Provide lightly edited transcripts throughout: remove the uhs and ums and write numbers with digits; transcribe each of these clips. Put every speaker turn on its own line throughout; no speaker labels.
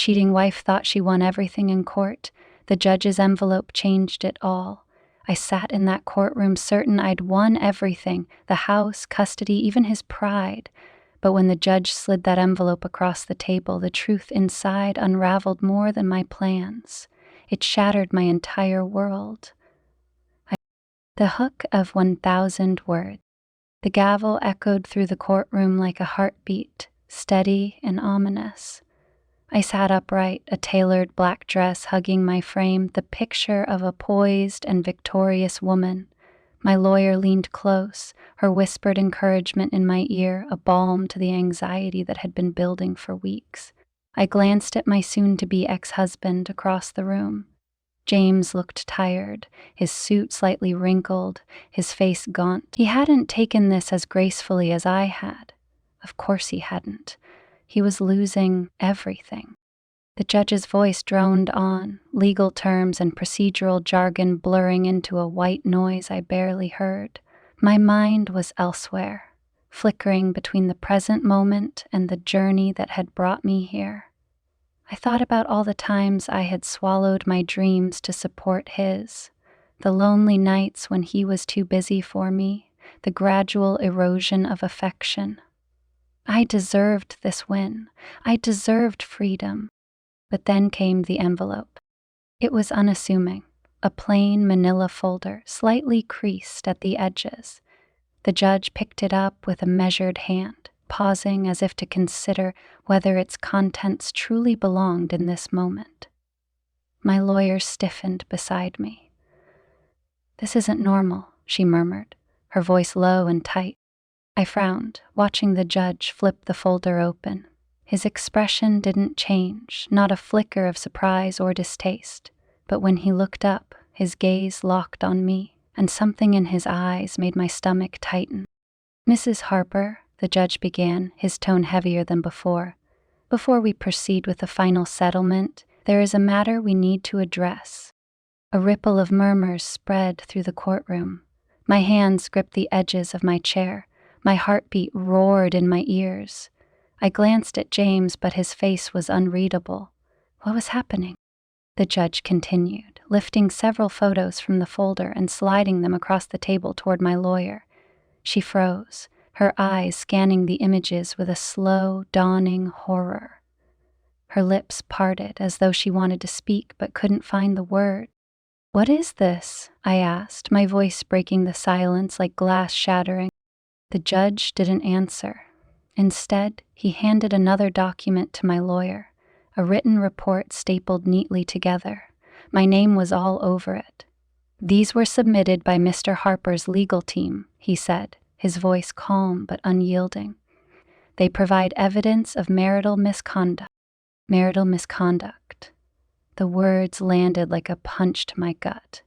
cheating wife thought she won everything in court. The judge's envelope changed it all. I sat in that courtroom certain I'd won everything, the house, custody, even his pride. But when the judge slid that envelope across the table, the truth inside unraveled more than my plans. It shattered my entire world. The hook of 1,000 words. The gavel echoed through the courtroom like a heartbeat, steady and ominous. I sat upright, a tailored black dress hugging my frame, the picture of a poised and victorious woman. My lawyer leaned close, her whispered encouragement in my ear, a balm to the anxiety that had been building for weeks. I glanced at my soon-to-be ex-husband across the room. James looked tired, his suit slightly wrinkled, his face gaunt. He hadn't taken this as gracefully as I had. Of course he hadn't. He was losing everything. The judge's voice droned on, legal terms and procedural jargon blurring into a white noise I barely heard. My mind was elsewhere, flickering between the present moment and the journey that had brought me here. I thought about all the times I had swallowed my dreams to support his, the lonely nights when he was too busy for me, the gradual erosion of affection. I deserved this win. I deserved freedom. But then came the envelope. It was unassuming, a plain manila folder, slightly creased at the edges. The judge picked it up with a measured hand, pausing as if to consider whether its contents truly belonged in this moment. My lawyer stiffened beside me. "This isn't normal," she murmured, her voice low and tight. I frowned, watching the judge flip the folder open. His expression didn't change, not a flicker of surprise or distaste. But when he looked up, his gaze locked on me, and something in his eyes made my stomach tighten. "Mrs. Harper," the judge began, his tone heavier than before, "before we proceed with the final settlement, there is a matter we need to address." A ripple of murmurs spread through the courtroom. My hands gripped the edges of my chair. My heartbeat roared in my ears. I glanced at James, but his face was unreadable. What was happening? The judge continued, lifting several photos from the folder and sliding them across the table toward my lawyer. She froze, her eyes scanning the images with a slow, dawning horror. Her lips parted as though she wanted to speak but couldn't find the word. "What is this?" I asked, my voice breaking the silence like glass shattering. The judge didn't answer. Instead, he handed another document to my lawyer, a written report stapled neatly together. My name was all over it. "These were submitted by Mr. Harper's legal team," he said, his voice calm but unyielding. "They provide evidence of marital misconduct." Marital misconduct. The words landed like a punch to my gut.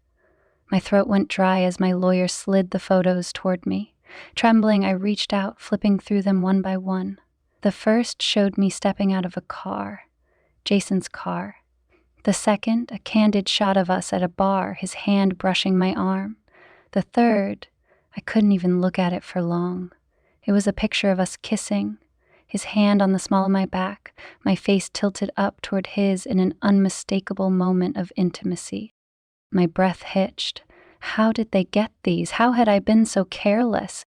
My throat went dry as my lawyer slid the photos toward me. Trembling, I reached out, flipping through them one by one. The first showed me stepping out of a car, Jason's car. The second, a candid shot of us at a bar, his hand brushing my arm. The third, I couldn't even look at it for long. It was a picture of us kissing, his hand on the small of my back, my face tilted up toward his in an unmistakable moment of intimacy. My breath hitched. How did they get these? How had I been so careless?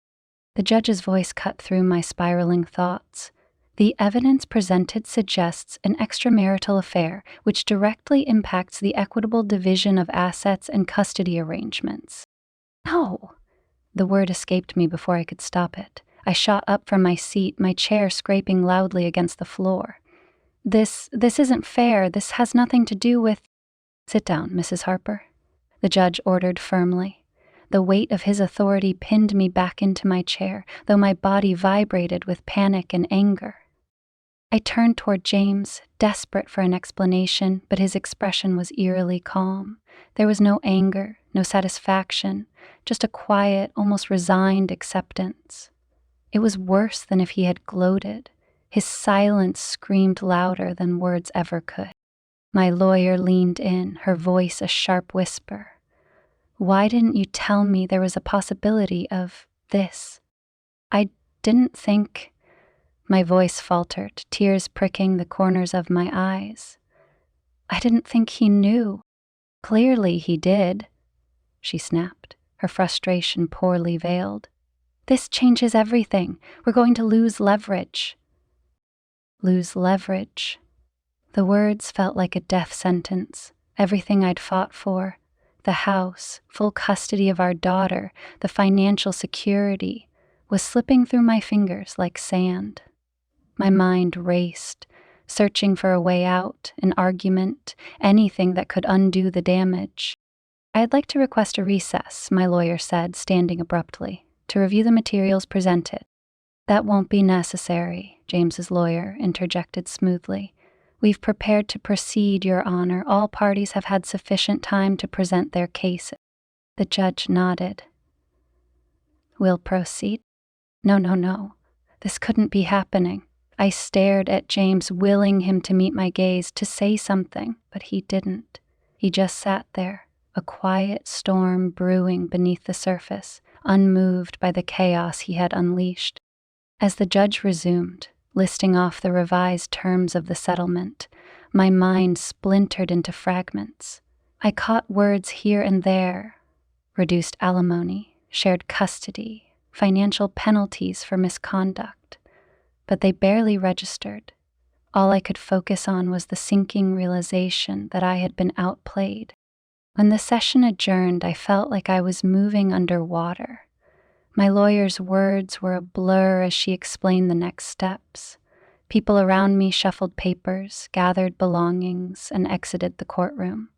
The judge's voice cut through my spiraling thoughts. "The evidence presented suggests an extramarital affair which directly impacts the equitable division of assets and custody arrangements." "No!" The word escaped me before I could stop it. I shot up from my seat, my chair scraping loudly against the floor. This isn't fair. This has nothing to do with—" "Sit down, Mrs. Harper," the judge ordered firmly. The weight of his authority pinned me back into my chair, though my body vibrated with panic and anger. I turned toward James, desperate for an explanation, but his expression was eerily calm. There was no anger, no satisfaction, just a quiet, almost resigned acceptance. It was worse than if he had gloated. His silence screamed louder than words ever could. My lawyer leaned in, her voice a sharp whisper. "Why didn't you tell me there was a possibility of this?" "I didn't think—" My voice faltered, tears pricking the corners of my eyes. I didn't think he knew. Clearly he did, she snapped, her frustration poorly veiled. This changes everything. We're going to lose leverage. Lose leverage. The words felt like a death sentence. Everything I'd fought for, the house, full custody of our daughter, the financial security, was slipping through my fingers like sand. My mind raced, searching for a way out, an argument, anything that could undo the damage. "I'd like to request a recess," my lawyer said, standing abruptly, "to review the materials presented." "That won't be necessary," James's lawyer interjected smoothly. "We've prepared to proceed, Your Honor. All parties have had sufficient time to present their cases." The judge nodded. "We'll proceed?" No. This couldn't be happening. I stared at James, willing him to meet my gaze, to say something, but he didn't. He just sat there, a quiet storm brewing beneath the surface, unmoved by the chaos he had unleashed. As the judge resumed, listing off the revised terms of the settlement, my mind splintered into fragments. I caught words here and there: reduced alimony, shared custody, financial penalties for misconduct. But they barely registered. All I could focus on was the sinking realization that I had been outplayed. When the session adjourned, I felt like I was moving underwater. My lawyer's words were a blur as she explained the next steps. People around me shuffled papers, gathered belongings, and exited the courtroom.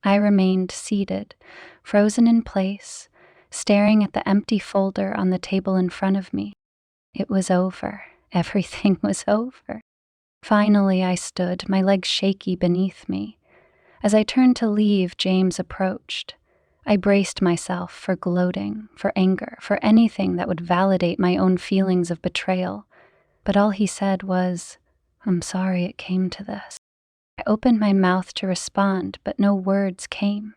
I remained seated, frozen in place, staring at the empty folder on the table in front of me. It was over. Everything was over. Finally, I stood, my legs shaky beneath me. As I turned to leave, James approached. I braced myself for gloating, for anger, for anything that would validate my own feelings of betrayal. But all he said was, "I'm sorry it came to this." I opened my mouth to respond, but no words came.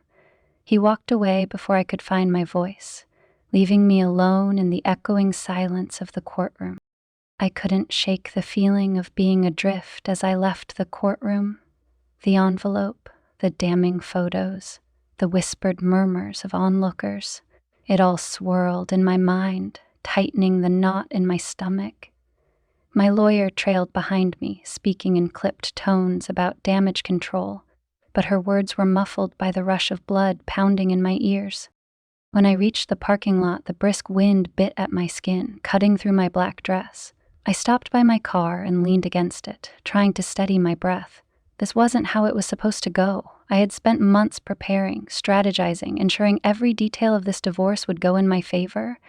He walked away before I could find my voice, leaving me alone in the echoing silence of the courtroom. I couldn't shake the feeling of being adrift as I left the courtroom. The envelope, the damning photos, the whispered murmurs of onlookers. It all swirled in my mind, tightening the knot in my stomach. My lawyer trailed behind me, speaking in clipped tones about damage control, but her words were muffled by the rush of blood pounding in my ears. When I reached the parking lot, the brisk wind bit at my skin, cutting through my black dress. I stopped by my car and leaned against it, trying to steady my breath. This wasn't how it was supposed to go. I had spent months preparing, strategizing, ensuring every detail of this divorce would go in my favor.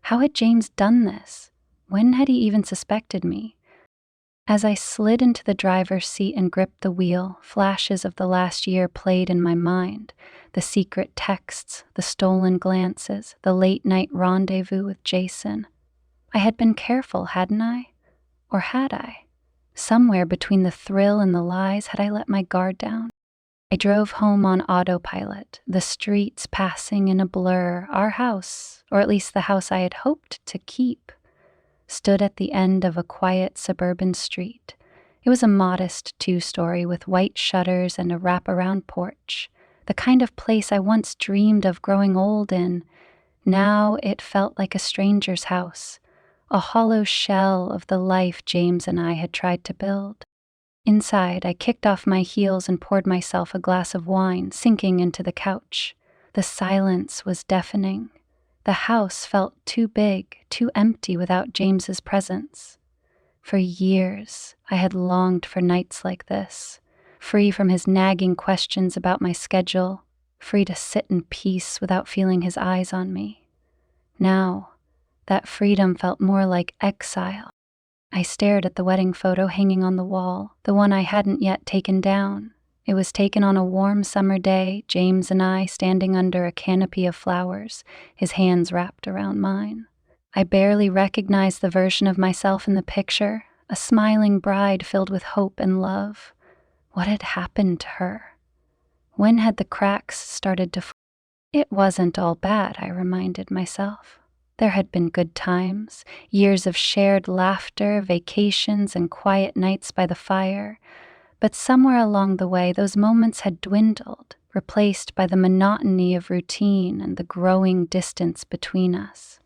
How had James done this? When had he even suspected me? As I slid into the driver's seat and gripped the wheel, flashes of the last year played in my mind. The secret texts, the stolen glances, the late-night rendezvous with Jason. I had been careful, hadn't I? Or had I? Somewhere between the thrill and the lies, had I let my guard down? I drove home on autopilot, the streets passing in a blur. Our house, or at least the house I had hoped to keep, stood at the end of a quiet suburban street. It was a modest 2-story with white shutters and a wraparound porch, the kind of place I once dreamed of growing old in. Now it felt like a stranger's house, a hollow shell of the life James and I had tried to build. Inside, I kicked off my heels and poured myself a glass of wine, sinking into the couch. The silence was deafening. The house felt too big, too empty without James's presence. For years, I had longed for nights like this, free from his nagging questions about my schedule, free to sit in peace without feeling his eyes on me. Now, that freedom felt more like exile. I stared at the wedding photo hanging on the wall, the one I hadn't yet taken down. It was taken on a warm summer day, James and I standing under a canopy of flowers, his hands wrapped around mine. I barely recognized the version of myself in the picture, a smiling bride filled with hope and love. What had happened to her? When had the cracks started to form? It wasn't all bad, I reminded myself. There had been good times, years of shared laughter, vacations, and quiet nights by the fire, but somewhere along the way those moments had dwindled, replaced by the monotony of routine and the growing distance between us.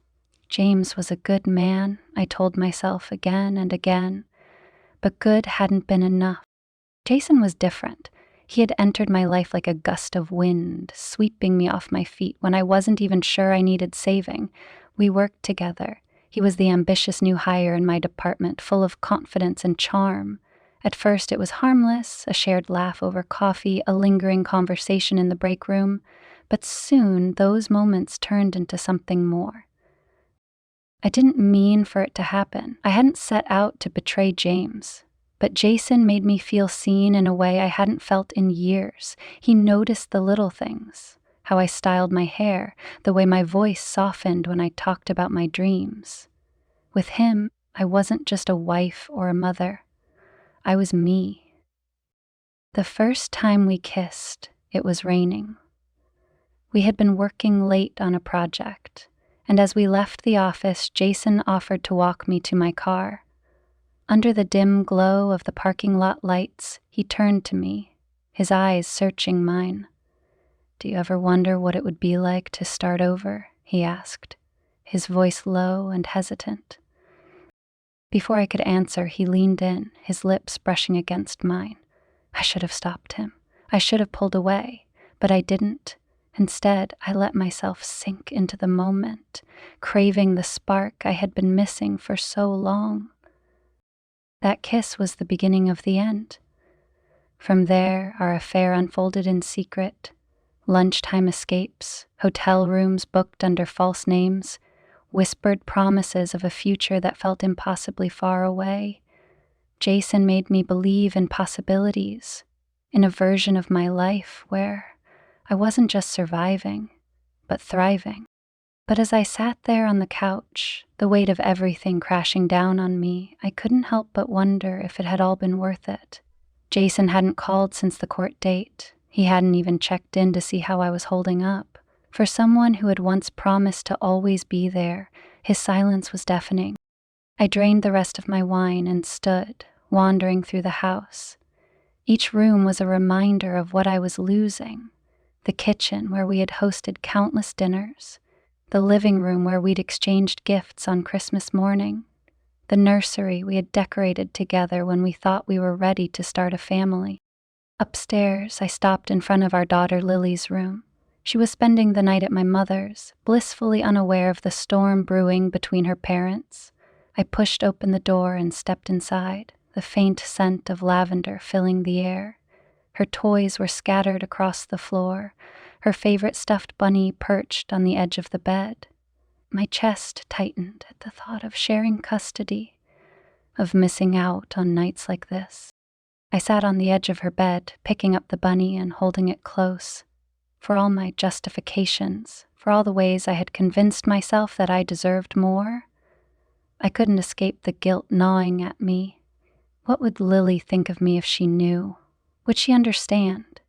James was a good man, I told myself again and again, but good hadn't been enough. Jason was different. He had entered my life like a gust of wind, sweeping me off my feet when I wasn't even sure I needed saving. We worked together. He was the ambitious new hire in my department, full of confidence and charm. At first it was harmless, a shared laugh over coffee, a lingering conversation in the break room, but soon those moments turned into something more. I didn't mean for it to happen. I hadn't set out to betray James. But Jason made me feel seen in a way I hadn't felt in years. He noticed the little things, how I styled my hair, the way my voice softened when I talked about my dreams. With him, I wasn't just a wife or a mother. I was me. The first time we kissed, it was raining. We had been working late on a project, and as we left the office, Jason offered to walk me to my car. Under the dim glow of the parking lot lights, he turned to me, his eyes searching mine. "Do you ever wonder what it would be like to start over?" he asked, his voice low and hesitant. Before I could answer, he leaned in, his lips brushing against mine. I should have stopped him. I should have pulled away, but I didn't. Instead, I let myself sink into the moment, craving the spark I had been missing for so long. That kiss was the beginning of the end. From there, our affair unfolded in secret. Lunchtime escapes, hotel rooms booked under false names, whispered promises of a future that felt impossibly far away. Jason made me believe in possibilities, in a version of my life where I wasn't just surviving, but thriving. But as I sat there on the couch, the weight of everything crashing down on me, I couldn't help but wonder if it had all been worth it. Jason hadn't called since the court date. He hadn't even checked in to see how I was holding up. For someone who had once promised to always be there, his silence was deafening. I drained the rest of my wine and stood, wandering through the house. Each room was a reminder of what I was losing. The kitchen, where we had hosted countless dinners. The living room where we'd exchanged gifts on Christmas morning. The nursery we had decorated together when we thought we were ready to start a family. Upstairs, I stopped in front of our daughter Lily's room. She was spending the night at my mother's, blissfully unaware of the storm brewing between her parents. I pushed open the door and stepped inside, the faint scent of lavender filling the air. Her toys were scattered across the floor, her favorite stuffed bunny perched on the edge of the bed. My chest tightened at the thought of sharing custody, of missing out on nights like this. I sat on the edge of her bed, picking up the bunny and holding it close. For all my justifications, for all the ways I had convinced myself that I deserved more, I couldn't escape the guilt gnawing at me. What would Lily think of me if she knew? Would she understand?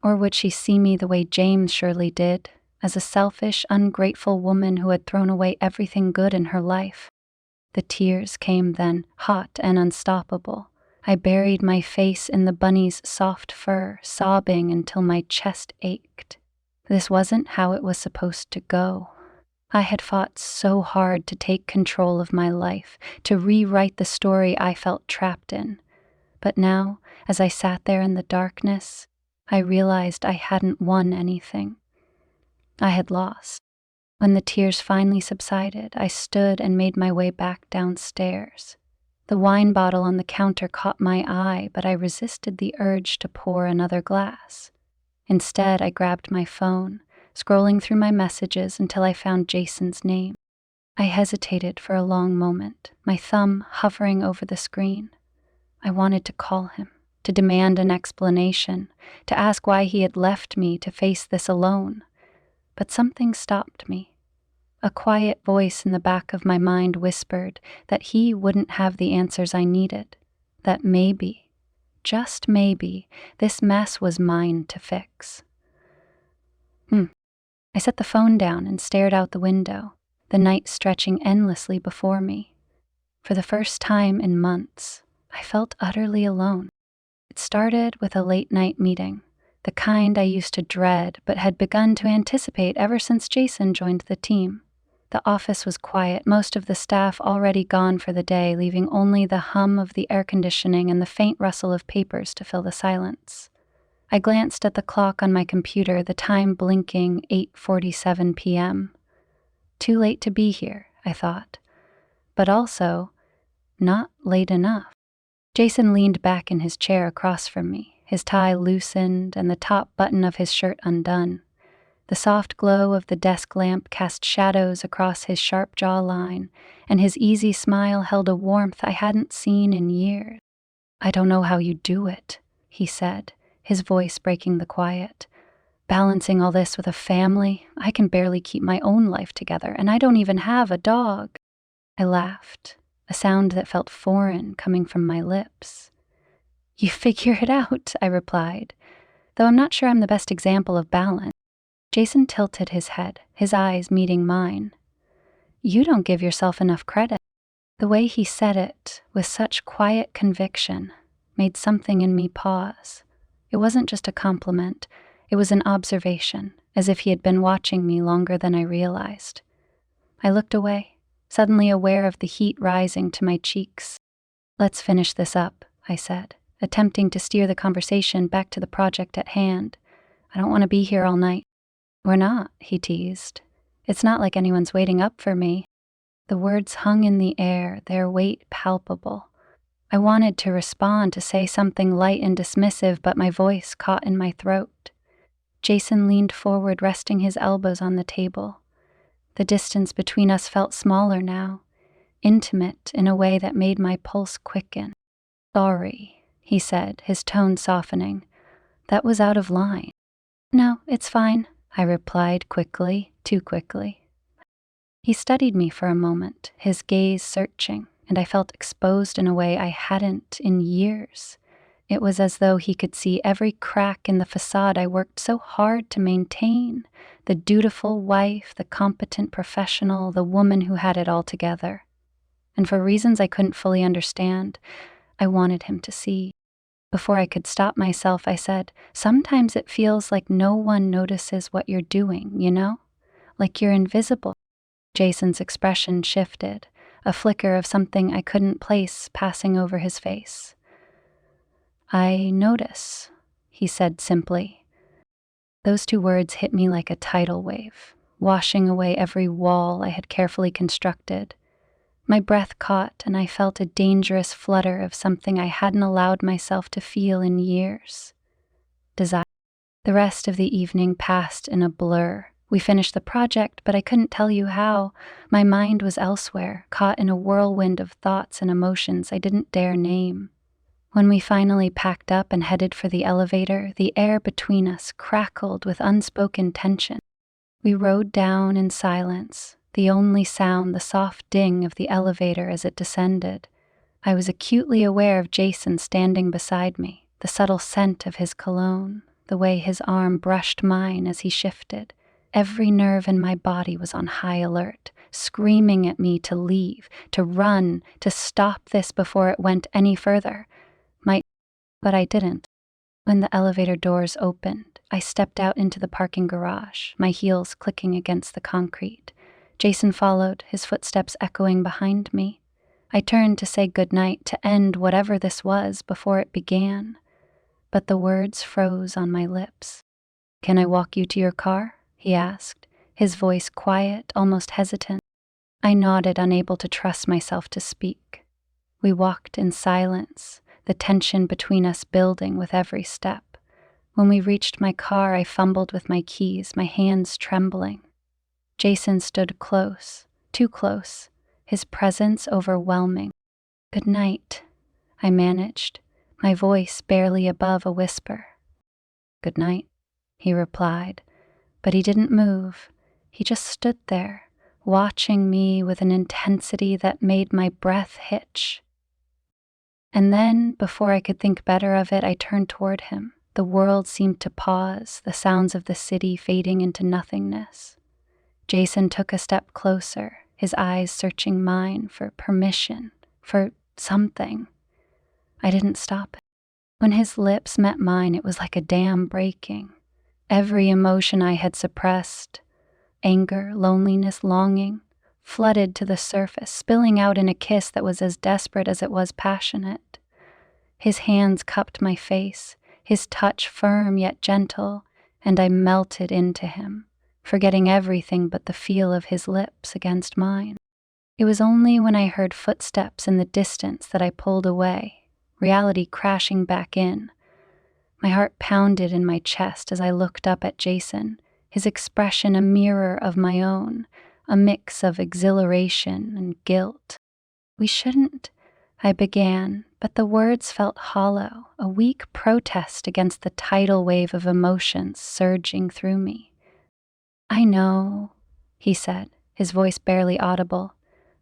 Or would she see me the way James surely did, as a selfish, ungrateful woman who had thrown away everything good in her life? The tears came then, hot and unstoppable. I buried my face in the bunny's soft fur, sobbing until my chest ached. This wasn't how it was supposed to go. I had fought so hard to take control of my life, to rewrite the story I felt trapped in. But now, as I sat there in the darkness, I realized I hadn't won anything. I had lost. When the tears finally subsided, I stood and made my way back downstairs. The wine bottle on the counter caught my eye, but I resisted the urge to pour another glass. Instead, I grabbed my phone, scrolling through my messages until I found Jason's name. I hesitated for a long moment, my thumb hovering over the screen. I wanted to call him, to demand an explanation, to ask why he had left me to face this alone. But something stopped me. A quiet voice in the back of my mind whispered that he wouldn't have the answers I needed, that maybe, just maybe, this mess was mine to fix. I set the phone down and stared out the window. the night stretching endlessly before me. For the first time in months, I felt utterly alone. It started with a late-night meeting, the kind I used to dread but had begun to anticipate ever since Jason joined the team. The office was quiet, most of the staff already gone for the day, leaving only the hum of the air conditioning and the faint rustle of papers to fill the silence. I glanced at the clock on my computer, the time blinking 8:47 p.m. Too late to be here, I thought, but also not late enough. Jason leaned back in his chair across from me, his tie loosened and the top button of his shirt undone. The soft glow of the desk lamp cast shadows across his sharp jawline, and his easy smile held a warmth I hadn't seen in years. "I don't know how you do it," he said, his voice breaking the quiet. "Balancing all this with a family, I can barely keep my own life together, and I don't even have a dog." I laughed, a sound that felt foreign coming from my lips. "You figure it out," I replied, though I'm not sure I'm the best example of balance. Jason tilted his head, his eyes meeting mine. "You don't give yourself enough credit." The way he said it, with such quiet conviction, made something in me pause. It wasn't just a compliment, it was an observation, as if he had been watching me longer than I realized. I looked away, suddenly aware of the heat rising to my cheeks. "Let's finish this up," I said, attempting to steer the conversation back to the project at hand. "I don't want to be here all night." "We're not," he teased. "It's not like anyone's waiting up for me." The words hung in the air, their weight palpable. I wanted to respond, to say something light and dismissive, but my voice caught in my throat. Jason leaned forward, resting his elbows on the table. The distance between us felt smaller now, intimate in a way that made my pulse quicken. "Sorry," he said, his tone softening. "That was out of line." "No, it's fine," I replied quickly, too quickly. He studied me for a moment, his gaze searching, and I felt exposed in a way I hadn't in years. It was as though he could see every crack in the facade I worked so hard to maintain, the dutiful wife, the competent professional, the woman who had it all together. And for reasons I couldn't fully understand, I wanted him to see. Before I could stop myself, I said, "Sometimes it feels like no one notices what you're doing, you know? Like you're invisible." Jason's expression shifted, a flicker of something I couldn't place passing over his face. "I notice," he said simply. Those two words hit me like a tidal wave, washing away every wall I had carefully constructed. My breath caught, and I felt a dangerous flutter of something I hadn't allowed myself to feel in years. Desire. The rest of the evening passed in a blur. We finished the project, but I couldn't tell you how. My mind was elsewhere, caught in a whirlwind of thoughts and emotions I didn't dare name. When we finally packed up and headed for the elevator, the air between us crackled with unspoken tension. We rode down in silence, the only sound the soft ding of the elevator as it descended. I was acutely aware of Jason standing beside me, the subtle scent of his cologne, the way his arm brushed mine as he shifted. Every nerve in my body was on high alert, screaming at me to leave, to run, to stop this before it went any further. But I didn't. When the elevator doors opened, I stepped out into the parking garage, my heels clicking against the concrete. Jason followed, his footsteps echoing behind me. I turned to say goodnight, to end whatever this was before it began, but the words froze on my lips. "Can I walk you to your car?" he asked, his voice quiet, almost hesitant. I nodded, unable to trust myself to speak. We walked in silence, the tension between us building with every step. When we reached my car, I fumbled with my keys, my hands trembling. Jason stood close, too close, his presence overwhelming. "Good night," I managed, my voice barely above a whisper. "Good night," he replied, but he didn't move. He just stood there, watching me with an intensity that made my breath hitch. And then, before I could think better of it, I turned toward him. The world seemed to pause, the sounds of the city fading into nothingness. Jason took a step closer, his eyes searching mine for permission, for something. I didn't stop it. When his lips met mine, it was like a dam breaking. Every emotion I had suppressed, anger, loneliness, longing, flooded to the surface, spilling out in a kiss that was as desperate as it was passionate. His hands cupped my face, his touch firm yet gentle, and I melted into him, forgetting everything but the feel of his lips against mine. It was only when I heard footsteps in the distance that I pulled away, reality crashing back in. My heart pounded in my chest as I looked up at Jason, his expression a mirror of my own, a mix of exhilaration and guilt. "We shouldn't," I began, but the words felt hollow, a weak protest against the tidal wave of emotions surging through me. "I know," he said, his voice barely audible.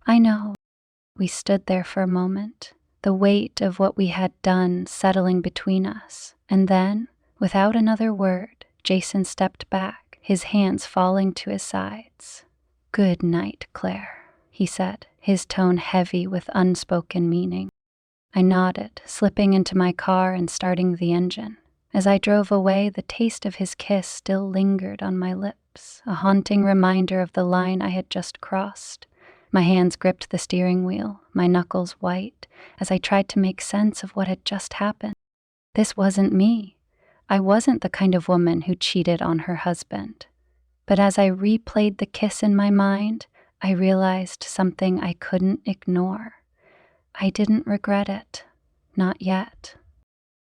"I know." We stood there for a moment, the weight of what we had done settling between us, and then, without another word, Jason stepped back, his hands falling to his sides. "Good night, Claire," he said, his tone heavy with unspoken meaning. I nodded, slipping into my car and starting the engine. As I drove away, the taste of his kiss still lingered on my lips, a haunting reminder of the line I had just crossed. My hands gripped the steering wheel, my knuckles white, as I tried to make sense of what had just happened. This wasn't me. I wasn't the kind of woman who cheated on her husband. But as I replayed the kiss in my mind, I realized something I couldn't ignore. I didn't regret it. Not yet.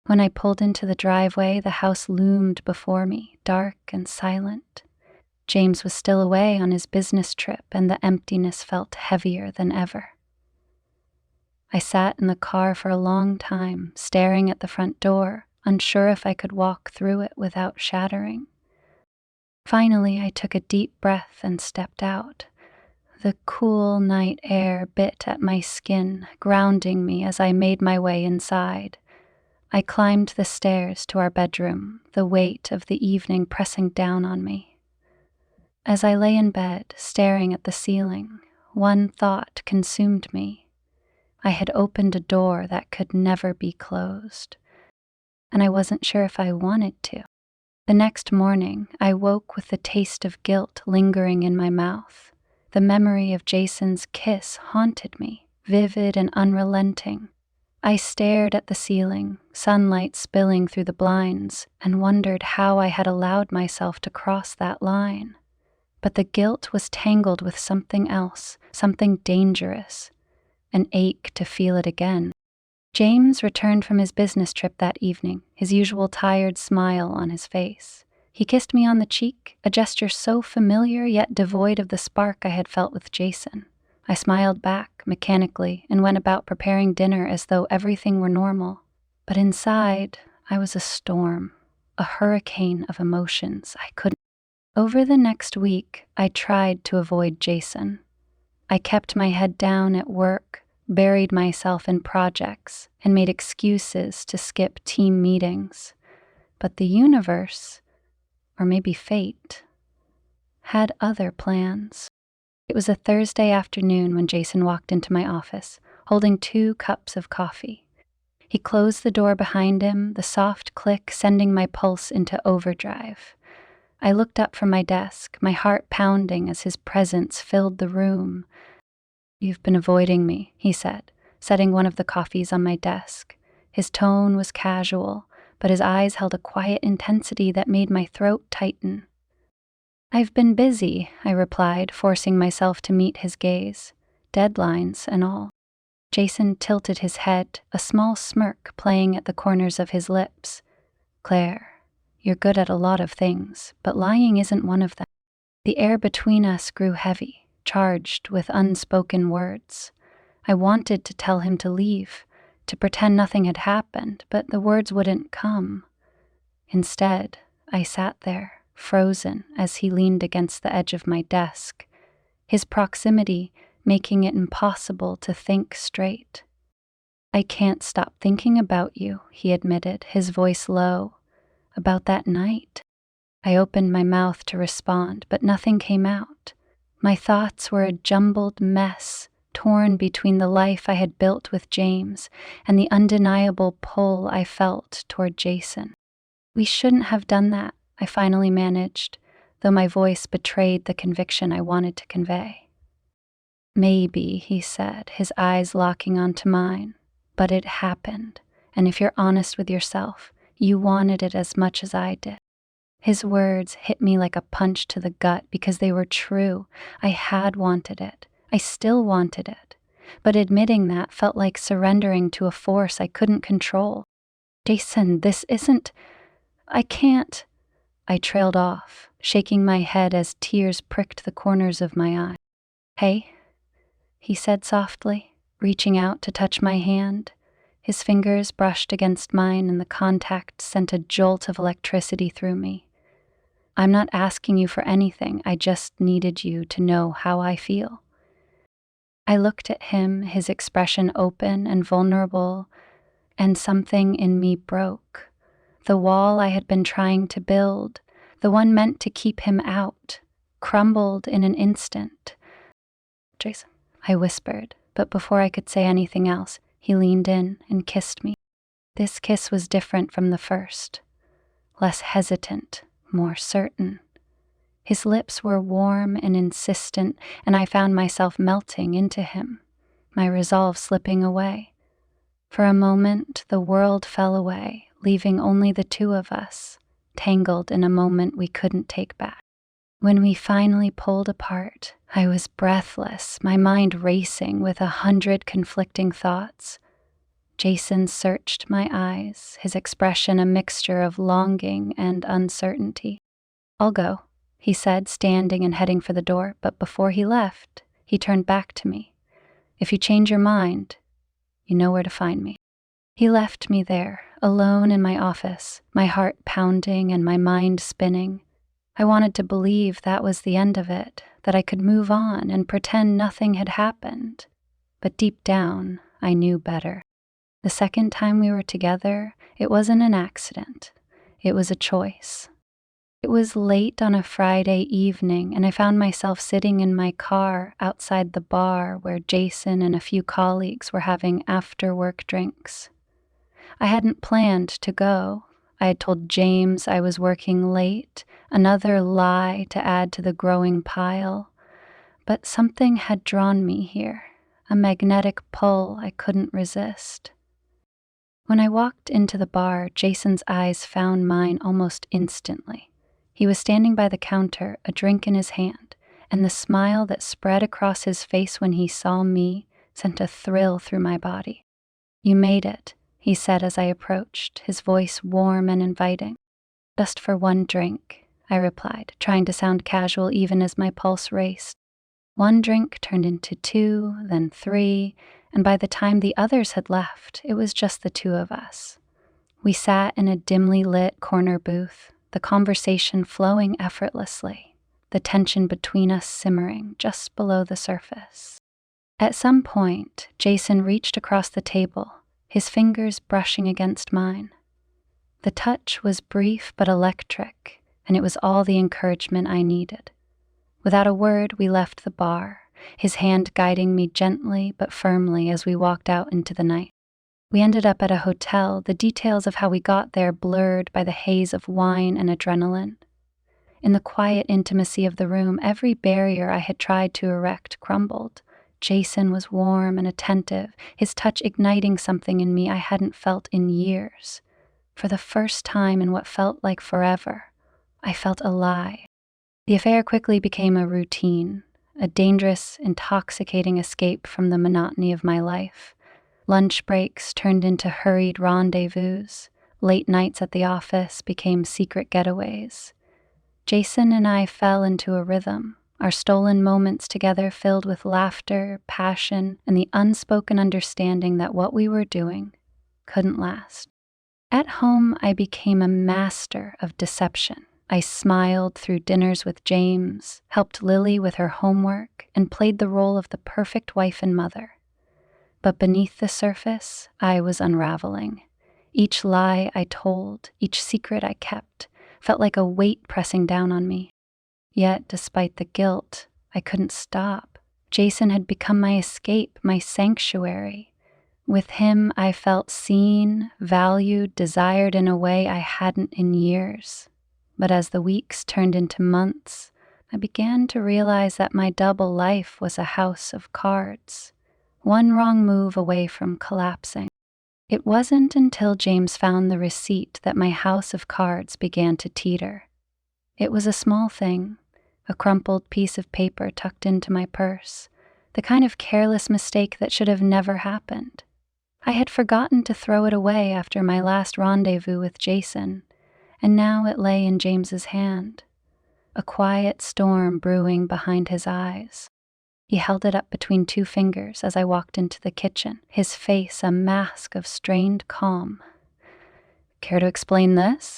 When I pulled into the driveway, the house loomed before me, dark and silent. James was still away on his business trip, and the emptiness felt heavier than ever. I sat in the car for a long time, staring at the front door, unsure if I could walk through it without shattering. Finally, I took a deep breath and stepped out. The cool night air bit at my skin, grounding me as I made my way inside. I climbed the stairs to our bedroom, the weight of the evening pressing down on me. As I lay in bed, staring at the ceiling, one thought consumed me. I had opened a door that could never be closed, and I wasn't sure if I wanted to. The next morning, I woke with the taste of guilt lingering in my mouth. The memory of Jason's kiss haunted me, vivid and unrelenting. I stared at the ceiling, sunlight spilling through the blinds, and wondered how I had allowed myself to cross that line. But the guilt was tangled with something else, something dangerous, an ache to feel it again. James returned from his business trip that evening, his usual tired smile on his face. He kissed me on the cheek, a gesture so familiar yet devoid of the spark I had felt with Jason. I smiled back mechanically and went about preparing dinner as though everything were normal. But inside, I was a storm, a hurricane of emotions I couldn't. Over the next week, I tried to avoid Jason. I kept my head down at work, buried myself in projects, and made excuses to skip team meetings. But the universe, or maybe fate, had other plans. It was a Thursday afternoon when Jason walked into my office, holding 2 cups of coffee. He closed the door behind him, the soft click sending my pulse into overdrive. I looked up from my desk, my heart pounding as his presence filled the room. "You've been avoiding me," he said, setting one of the coffees on my desk. His tone was casual, but his eyes held a quiet intensity that made my throat tighten. "I've been busy," I replied, forcing myself to meet his gaze, deadlines and all. Jason tilted his head, a small smirk playing at the corners of his lips. "Claire, you're good at a lot of things, but lying isn't one of them." The air between us grew heavy, charged with unspoken words. I wanted to tell him to leave, to pretend nothing had happened, but the words wouldn't come. Instead, I sat there, frozen, as he leaned against the edge of my desk, his proximity making it impossible to think straight. "I can't stop thinking about you," he admitted, his voice low. "About that night." I opened my mouth to respond, but nothing came out. My thoughts were a jumbled mess, torn between the life I had built with James and the undeniable pull I felt toward Jason. We shouldn't have done that, I finally managed, though my voice betrayed the conviction I wanted to convey. Maybe, he said, his eyes locking onto mine, but it happened, and if you're honest with yourself, you wanted it as much as I did. His words hit me like a punch to the gut because they were true. I had wanted it. I still wanted it. But admitting that felt like surrendering to a force I couldn't control. Jason, this isn't... I can't... I trailed off, shaking my head as tears pricked the corners of my eyes. Hey, he said softly, reaching out to touch my hand. His fingers brushed against mine and the contact sent a jolt of electricity through me. I'm not asking you for anything, I just needed you to know how I feel. I looked at him, his expression open and vulnerable, and something in me broke. The wall I had been trying to build, the one meant to keep him out, crumbled in an instant. Jason, I whispered, but before I could say anything else, he leaned in and kissed me. This kiss was different from the first, less hesitant, more certain. His lips were warm and insistent, and I found myself melting into him, my resolve slipping away. For a moment, the world fell away, leaving only the two of us, tangled in a moment we couldn't take back. When we finally pulled apart, I was breathless, my mind racing with 100 conflicting thoughts. Jason searched my eyes, his expression a mixture of longing and uncertainty. I'll go, he said, standing and heading for the door, but before he left, he turned back to me. If you change your mind, you know where to find me. He left me there, alone in my office, my heart pounding and my mind spinning. I wanted to believe that was the end of it, that I could move on and pretend nothing had happened. But deep down, I knew better. The second time we were together, it wasn't an accident. It was a choice. It was late on a Friday evening, and I found myself sitting in my car outside the bar where Jason and a few colleagues were having after-work drinks. I hadn't planned to go. I had told James I was working late, another lie to add to the growing pile. But something had drawn me here, a magnetic pull I couldn't resist. When I walked into the bar, Jason's eyes found mine almost instantly. He was standing by the counter, a drink in his hand, and the smile that spread across his face when he saw me sent a thrill through my body. You made it, he said as I approached, his voice warm and inviting. Just for one drink, I replied, trying to sound casual even as my pulse raced. One drink turned into 2, then 3, and by the time the others had left, it was just the two of us. We sat in a dimly lit corner booth, the conversation flowing effortlessly, the tension between us simmering just below the surface. At some point, Jason reached across the table, his fingers brushing against mine. The touch was brief but electric, and it was all the encouragement I needed. Without a word, we left the bar, his hand guiding me gently but firmly as we walked out into the night. We ended up at a hotel, the details of how we got there blurred by the haze of wine and adrenaline. In the quiet intimacy of the room, every barrier I had tried to erect crumbled. Jason was warm and attentive, his touch igniting something in me I hadn't felt in years. For the first time in what felt like forever, I felt alive. The affair quickly became a routine, a dangerous, intoxicating escape from the monotony of my life. Lunch breaks turned into hurried rendezvous. Late nights at the office became secret getaways. Jason and I fell into a rhythm, our stolen moments together filled with laughter, passion, and the unspoken understanding that what we were doing couldn't last. At home, I became a master of deception. I smiled through dinners with James, helped Lily with her homework, and played the role of the perfect wife and mother. But beneath the surface, I was unraveling. Each lie I told, each secret I kept, felt like a weight pressing down on me. Yet, despite the guilt, I couldn't stop. Jason had become my escape, my sanctuary. With him, I felt seen, valued, desired in a way I hadn't in years. But as the weeks turned into months, I began to realize that my double life was a house of cards, one wrong move away from collapsing. It wasn't until James found the receipt that my house of cards began to teeter. It was a small thing, a crumpled piece of paper tucked into my purse, the kind of careless mistake that should have never happened. I had forgotten to throw it away after my last rendezvous with Jason, and now it lay in James's hand, a quiet storm brewing behind his eyes. He held it up between two fingers as I walked into the kitchen, his face a mask of strained calm. "Care to explain this?"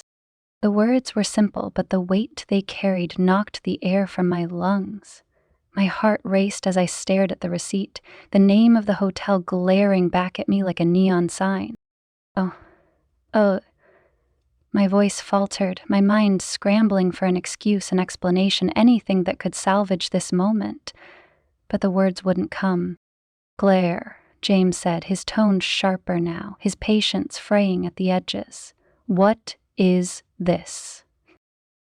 The words were simple, but the weight they carried knocked the air from my lungs. My heart raced as I stared at the receipt, the name of the hotel glaring back at me like a neon sign. Oh, my voice faltered, my mind scrambling for an excuse, an explanation, anything that could salvage this moment. But the words wouldn't come. "Glare," James said, his tone sharper now, his patience fraying at the edges. "What is this?"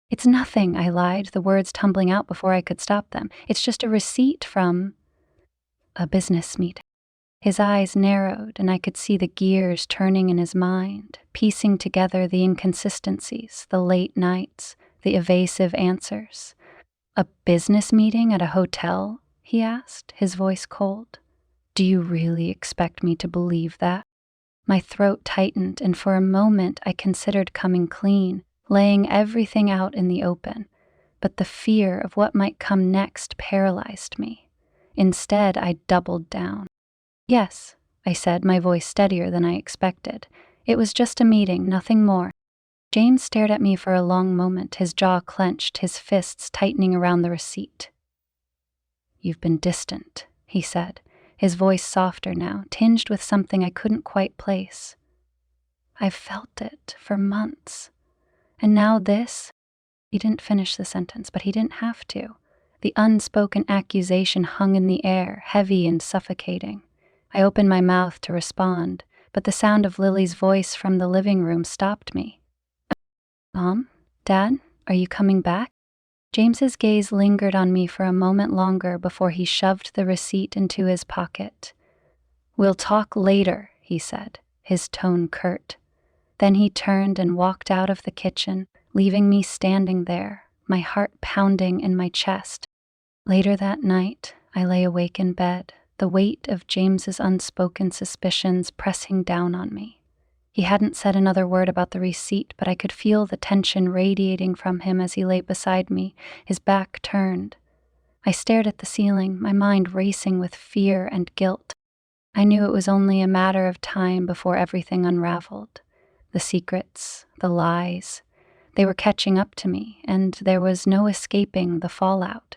"It's nothing," I lied, the words tumbling out before I could stop them. "It's just a receipt from a business meeting." His eyes narrowed, and I could see the gears turning in his mind, piecing together the inconsistencies, the late nights, the evasive answers. "A business meeting at a hotel?" he asked, his voice cold. "Do you really expect me to believe that?" My throat tightened, and for a moment I considered coming clean, laying everything out in the open. But the fear of what might come next paralyzed me. Instead, I doubled down. "Yes," I said, my voice steadier than I expected. "It was just a meeting, nothing more." James stared at me for a long moment, his jaw clenched, his fists tightening around the receipt. "You've been distant," he said, his voice softer now, tinged with something I couldn't quite place. "I've felt it for months. And now this?" He didn't finish the sentence, but he didn't have to. The unspoken accusation hung in the air, heavy and suffocating. I opened my mouth to respond, but the sound of Lily's voice from the living room stopped me. "Mom? Dad? Are you coming back?" James's gaze lingered on me for a moment longer before he shoved the receipt into his pocket. "We'll talk later," he said, his tone curt. Then he turned and walked out of the kitchen, leaving me standing there, my heart pounding in my chest. Later that night, I lay awake in bed, the weight of James's unspoken suspicions pressing down on me. He hadn't said another word about the receipt, but I could feel the tension radiating from him as he lay beside me, his back turned. I stared at the ceiling, my mind racing with fear and guilt. I knew it was only a matter of time before everything unraveled. The secrets, the lies, they were catching up to me, and there was no escaping the fallout.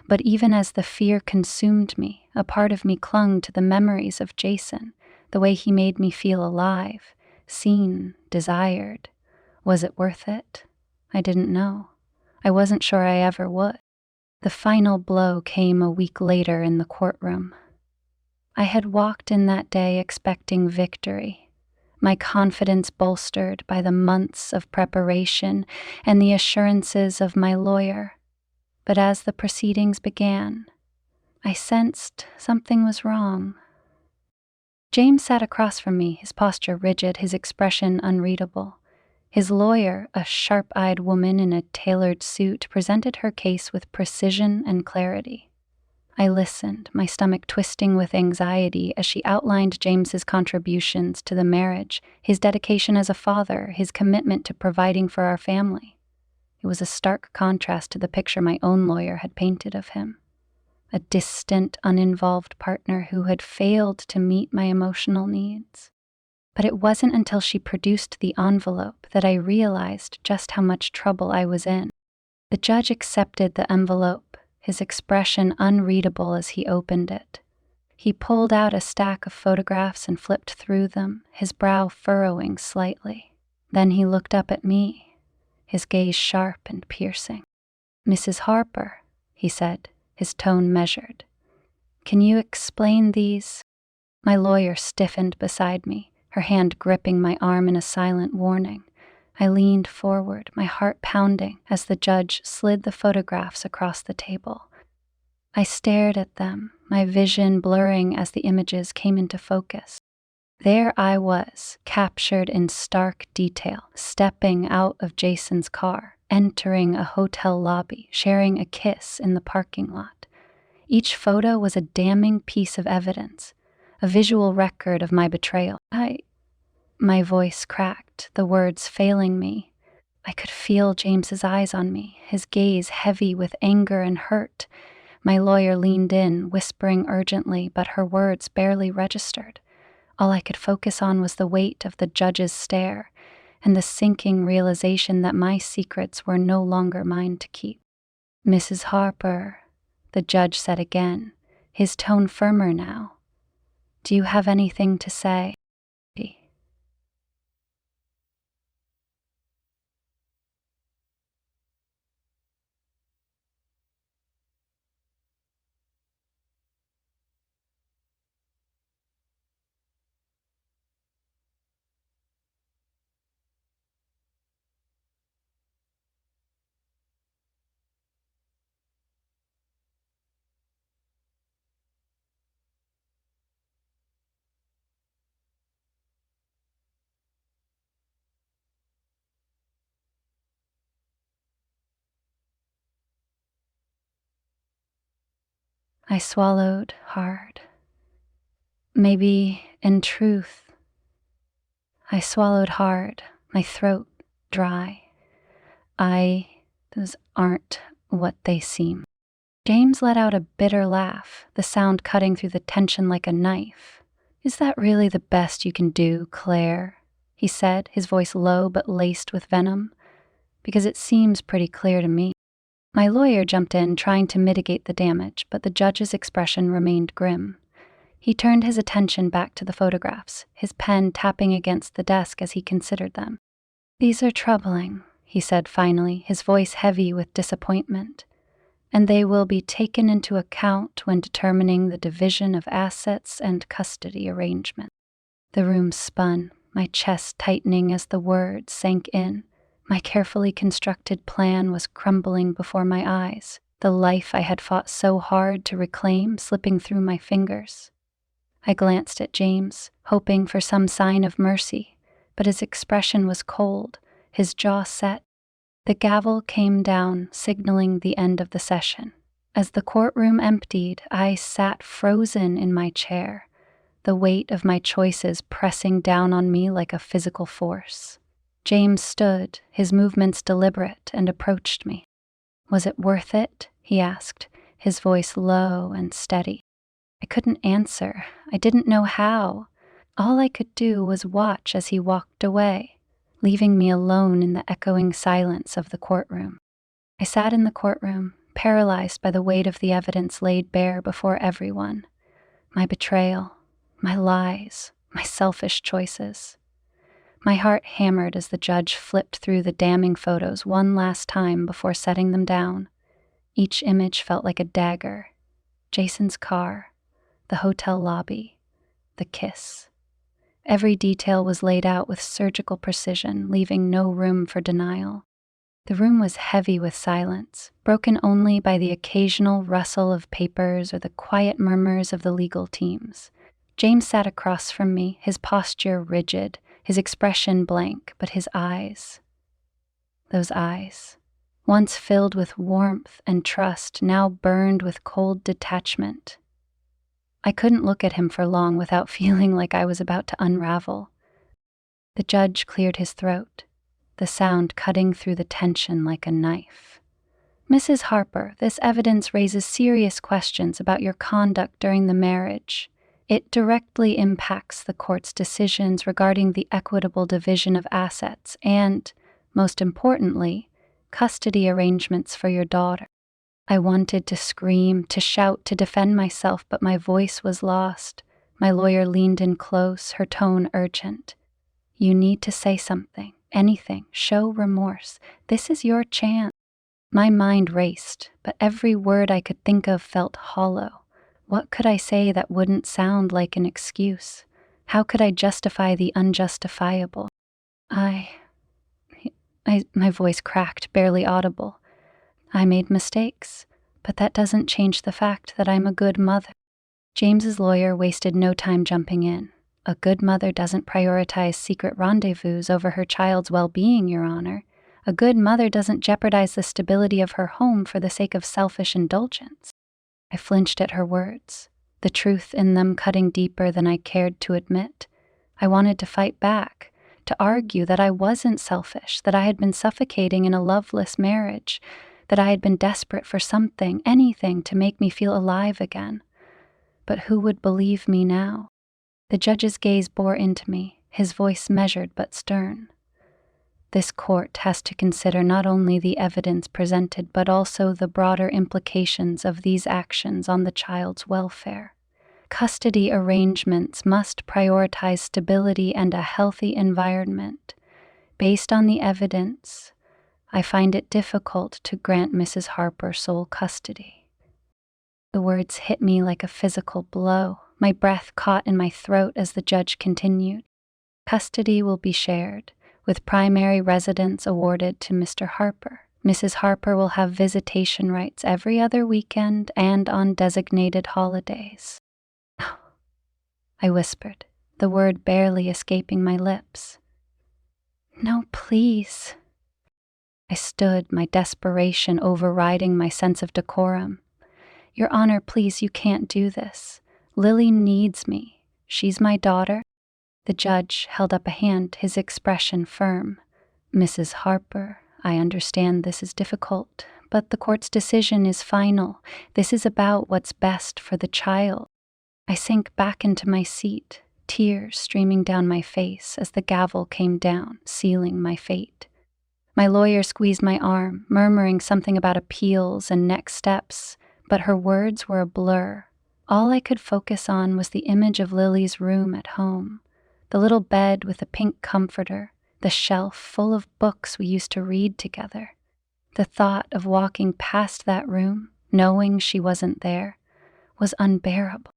But even as the fear consumed me, a part of me clung to the memories of Jason, the way he made me feel alive, seen, desired. Was it worth it? I didn't know. I wasn't sure I ever would. The final blow came a week later in the courtroom. I had walked in that day expecting victory, my confidence bolstered by the months of preparation and the assurances of my lawyer. But as the proceedings began, I sensed something was wrong. James sat across from me, his posture rigid, his expression unreadable. His lawyer, a sharp-eyed woman in a tailored suit, presented her case with precision and clarity. I listened, my stomach twisting with anxiety as she outlined James's contributions to the marriage, his dedication as a father, his commitment to providing for our family. It was a stark contrast to the picture my own lawyer had painted of him. A distant, uninvolved partner who had failed to meet my emotional needs. But it wasn't until she produced the envelope that I realized just how much trouble I was in. The judge accepted the envelope, his expression unreadable as he opened it. He pulled out a stack of photographs and flipped through them, his brow furrowing slightly. Then he looked up at me, his gaze sharp and piercing. "Mrs. Harper," he said, his tone measured. "Can you explain these?" My lawyer stiffened beside me, her hand gripping my arm in a silent warning. I leaned forward, my heart pounding, as the judge slid the photographs across the table. I stared at them, my vision blurring as the images came into focus. There I was, captured in stark detail, stepping out of Jason's car, entering a hotel lobby, sharing a kiss in the parking lot. Each photo was a damning piece of evidence, a visual record of my betrayal. My voice cracked, the words failing me. I could feel James's eyes on me, his gaze heavy with anger and hurt. My lawyer leaned in, whispering urgently, but her words barely registered. All I could focus on was the weight of the judge's stare and the sinking realization that my secrets were no longer mine to keep. "Mrs. Harper," the judge said again, his tone firmer now. "Do you have anything to say?" I swallowed hard. Maybe, in truth, I swallowed hard, my throat dry. Those aren't what they seem. James let out a bitter laugh, the sound cutting through the tension like a knife. "Is that really the best you can do, Claire?" he said, his voice low but laced with venom. "Because it seems pretty clear to me." My lawyer jumped in, trying to mitigate the damage, but the judge's expression remained grim. He turned his attention back to the photographs, his pen tapping against the desk as he considered them. "These are troubling," he said finally, his voice heavy with disappointment, "and they will be taken into account when determining the division of assets and custody arrangement." The room spun, my chest tightening as the words sank in. My carefully constructed plan was crumbling before my eyes, the life I had fought so hard to reclaim slipping through my fingers. I glanced at James, hoping for some sign of mercy, but his expression was cold, his jaw set. The gavel came down, signaling the end of the session. As the courtroom emptied, I sat frozen in my chair, the weight of my choices pressing down on me like a physical force. James stood, his movements deliberate, and approached me. "Was it worth it?" he asked, his voice low and steady. I couldn't answer. I didn't know how. All I could do was watch as he walked away, leaving me alone in the echoing silence of the courtroom. I sat in the courtroom, paralyzed by the weight of the evidence laid bare before everyone. My betrayal, my lies, my selfish choices. My heart hammered as the judge flipped through the damning photos one last time before setting them down. Each image felt like a dagger. Jason's car, the hotel lobby, the kiss. Every detail was laid out with surgical precision, leaving no room for denial. The room was heavy with silence, broken only by the occasional rustle of papers or the quiet murmurs of the legal teams. James sat across from me, his posture rigid, his expression blank, but his eyes, those eyes, once filled with warmth and trust, now burned with cold detachment. I couldn't look at him for long without feeling like I was about to unravel. The judge cleared his throat, the sound cutting through the tension like a knife. "Mrs. Harper, this evidence raises serious questions about your conduct during the marriage. It directly impacts the court's decisions regarding the equitable division of assets and, most importantly, custody arrangements for your daughter." I wanted to scream, to shout, to defend myself, but my voice was lost. My lawyer leaned in close, her tone urgent. "You need to say something, anything, show remorse. This is your chance." My mind raced, but every word I could think of felt hollow. What could I say that wouldn't sound like an excuse? How could I justify the unjustifiable? My voice cracked, barely audible. I made mistakes, but that doesn't change the fact that I'm a good mother. James's lawyer wasted no time jumping in. A good mother doesn't prioritize secret rendezvous over her child's well-being, Your Honor. A good mother doesn't jeopardize the stability of her home for the sake of selfish indulgence. I flinched at her words, the truth in them cutting deeper than I cared to admit. I wanted to fight back, to argue that I wasn't selfish, that I had been suffocating in a loveless marriage, that I had been desperate for something, anything to make me feel alive again. But who would believe me now? The judge's gaze bore into me, his voice measured but stern. This court has to consider not only the evidence presented, but also the broader implications of these actions on the child's welfare. Custody arrangements must prioritize stability and a healthy environment. Based on the evidence, I find it difficult to grant Mrs. Harper sole custody. The words hit me like a physical blow. My breath caught in my throat as the judge continued. Custody will be shared, with primary residence awarded to Mr. Harper. Mrs. Harper will have visitation rights every other weekend and on designated holidays. I whispered, the word barely escaping my lips. No, please. I stood, my desperation overriding my sense of decorum. Your Honor, please, you can't do this. Lily needs me. She's my daughter. The judge held up a hand, his expression firm. Mrs. Harper, I understand this is difficult, but the court's decision is final. This is about what's best for the child. I sank back into my seat, tears streaming down my face as the gavel came down, sealing my fate. My lawyer squeezed my arm, murmuring something about appeals and next steps, but her words were a blur. All I could focus on was the image of Lily's room at home, the little bed with a pink comforter, the shelf full of books we used to read together. The thought of walking past that room, knowing she wasn't there, was unbearable.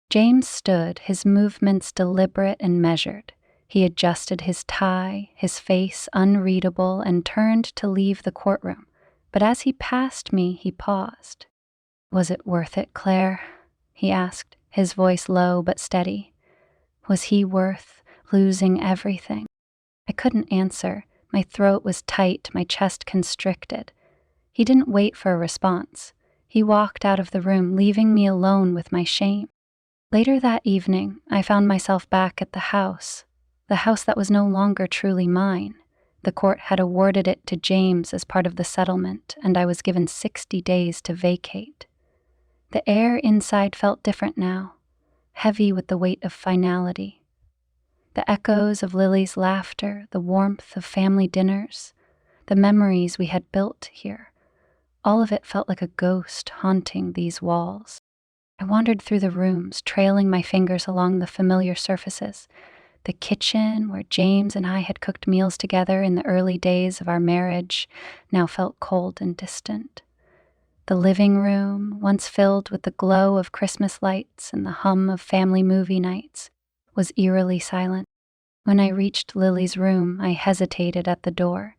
James stood, his movements deliberate and measured. He adjusted his tie, his face unreadable, and turned to leave the courtroom. But as he passed me, he paused. Was it worth it, Claire? He asked, his voice low but steady. Was he worth losing everything? I couldn't answer. My throat was tight, my chest constricted. He didn't wait for a response. He walked out of the room, leaving me alone with my shame. Later that evening, I found myself back at the house that was no longer truly mine. The court had awarded it to James as part of the settlement, and I was given 60 days to vacate. The air inside felt different now, heavy with the weight of finality. The echoes of Lily's laughter, the warmth of family dinners, the memories we had built here, all of it felt like a ghost haunting these walls. I wandered through the rooms, trailing my fingers along the familiar surfaces. The kitchen, where James and I had cooked meals together in the early days of our marriage, now felt cold and distant. The living room, once filled with the glow of Christmas lights and the hum of family movie nights, was eerily silent. When I reached Lily's room, I hesitated at the door.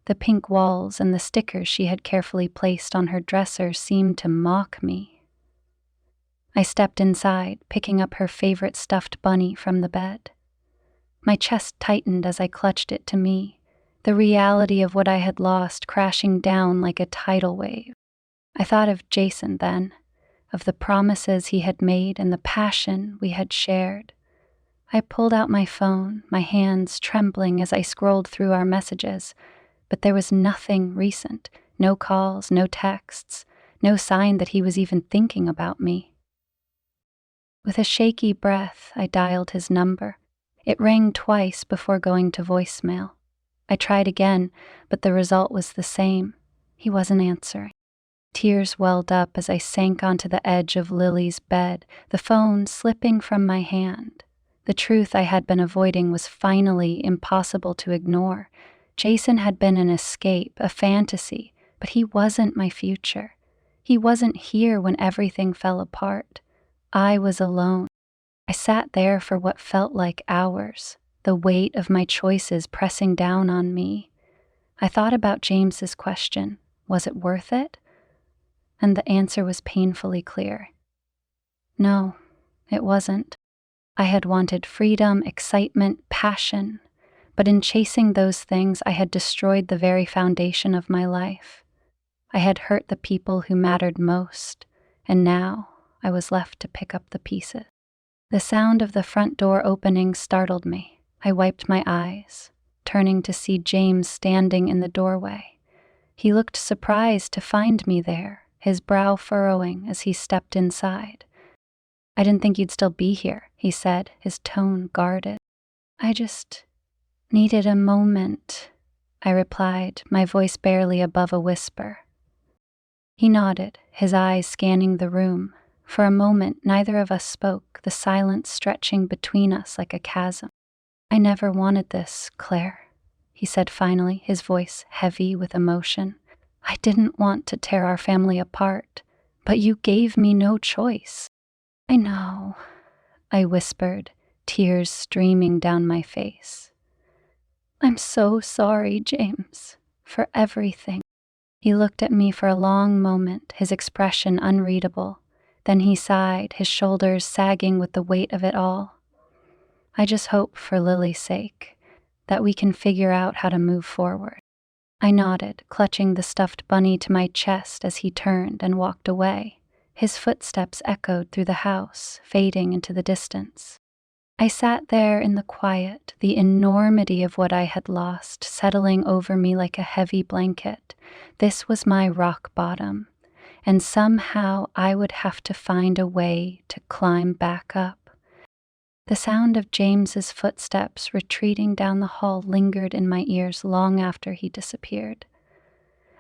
The pink walls and the stickers she had carefully placed on her dresser seemed to mock me. I stepped inside, picking up her favorite stuffed bunny from the bed. My chest tightened as I clutched it to me, the reality of what I had lost crashing down like a tidal wave. I thought of Jason then, of the promises he had made and the passion we had shared. I pulled out my phone, my hands trembling as I scrolled through our messages, but there was nothing recent, no calls, no texts, no sign that he was even thinking about me. With a shaky breath, I dialed his number. It rang twice before going to voicemail. I tried again, but the result was the same. He wasn't answering. Tears welled up as I sank onto the edge of Lily's bed, the phone slipping from my hand. The truth I had been avoiding was finally impossible to ignore. Jason had been an escape, a fantasy, But he wasn't my future. He wasn't here when everything fell apart. I was alone. I sat there for what felt like hours, the weight of my choices pressing down on me. I thought about James's question, was it worth it? And the answer was painfully clear. No, it wasn't. I had wanted freedom, excitement, passion, but in chasing those things, I had destroyed the very foundation of my life. I had hurt the people who mattered most, and now I was left to pick up the pieces. The sound of the front door opening startled me. I wiped my eyes, turning to see James standing in the doorway. He looked surprised to find me there, his brow furrowing as he stepped inside. "I didn't think you'd still be here," he said, his tone guarded. "I just needed a moment," I replied, my voice barely above a whisper. He nodded, his eyes scanning the room. For a moment, neither of us spoke, the silence stretching between us like a chasm. "I never wanted this, Claire," he said finally, his voice heavy with emotion. "I didn't want to tear our family apart, but you gave me no choice." "I know," I whispered, tears streaming down my face. "I'm so sorry, James, for everything." He looked at me for a long moment, his expression unreadable. Then he sighed, his shoulders sagging with the weight of it all. "I just hope, for Lily's sake, that we can figure out how to move forward." I nodded, clutching the stuffed bunny to my chest as he turned and walked away. His footsteps echoed through the house, fading into the distance. I sat there in the quiet, the enormity of what I had lost settling over me like a heavy blanket. This was my rock bottom, and somehow I would have to find a way to climb back up. The sound of James's footsteps retreating down the hall lingered in my ears long after he disappeared.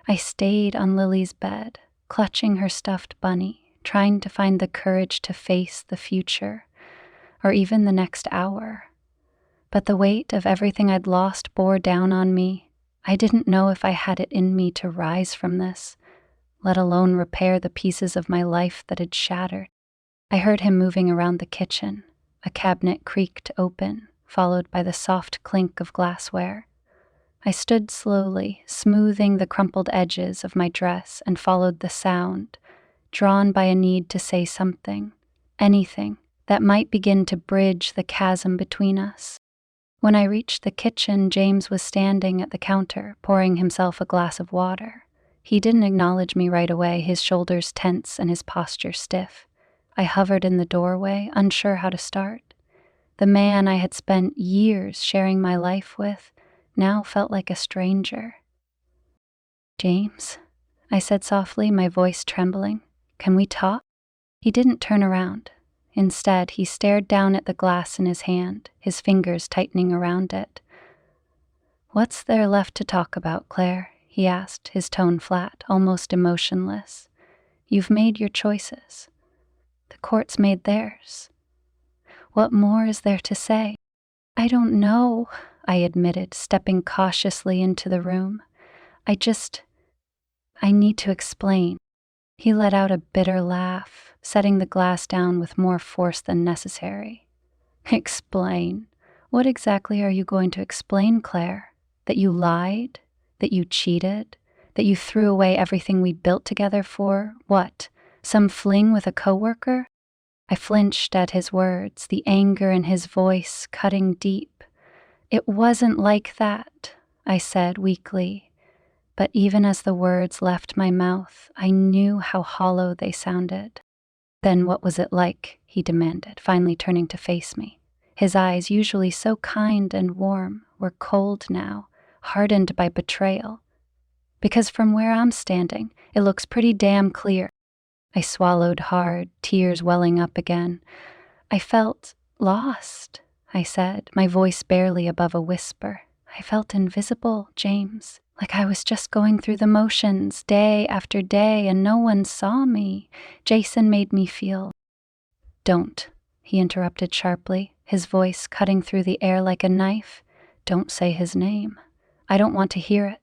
I stayed on Lily's bed, clutching her stuffed bunny, trying to find the courage to face the future, or even the next hour. But the weight of everything I'd lost bore down on me. I didn't know if I had it in me to rise from this, let alone repair the pieces of my life that had shattered. I heard him moving around the kitchen. A cabinet creaked open, followed by the soft clink of glassware. I stood slowly, smoothing the crumpled edges of my dress, and followed the sound, drawn by a need to say something, anything, that might begin to bridge the chasm between us. When I reached the kitchen, James was standing at the counter, pouring himself a glass of water. He didn't acknowledge me right away, his shoulders tense and his posture stiff. I hovered in the doorway, unsure how to start. The man I had spent years sharing my life with now felt like a stranger. "James," I said softly, my voice trembling, "can we talk?" He didn't turn around. Instead, he stared down at the glass in his hand, his fingers tightening around it. "What's there left to talk about, Claire?" he asked, his tone flat, almost emotionless. "You've made your choices. The court's made theirs. What more is there to say?" "I don't know," I admitted, stepping cautiously into the room. I need to explain." He let out a bitter laugh, setting the glass down with more force than necessary. "Explain? What exactly are you going to explain, Claire? That you lied? That you cheated? That you threw away everything we built together for, what, some fling with a coworker?" I flinched at his words, the anger in his voice cutting deep. "It wasn't like that," I said weakly. But even as the words left my mouth, I knew how hollow they sounded. "Then what was it like?" he demanded, finally turning to face me. His eyes, usually so kind and warm, were cold now, hardened by betrayal. "Because from where I'm standing, it looks pretty damn clear." I swallowed hard, tears welling up again. "I felt lost," I said, my voice barely above a whisper. "I felt invisible, James. Like I was just going through the motions, day after day, and no one saw me. Jason made me feel—" "Don't," he interrupted sharply, his voice cutting through the air like a knife. "Don't say his name. I don't want to hear it."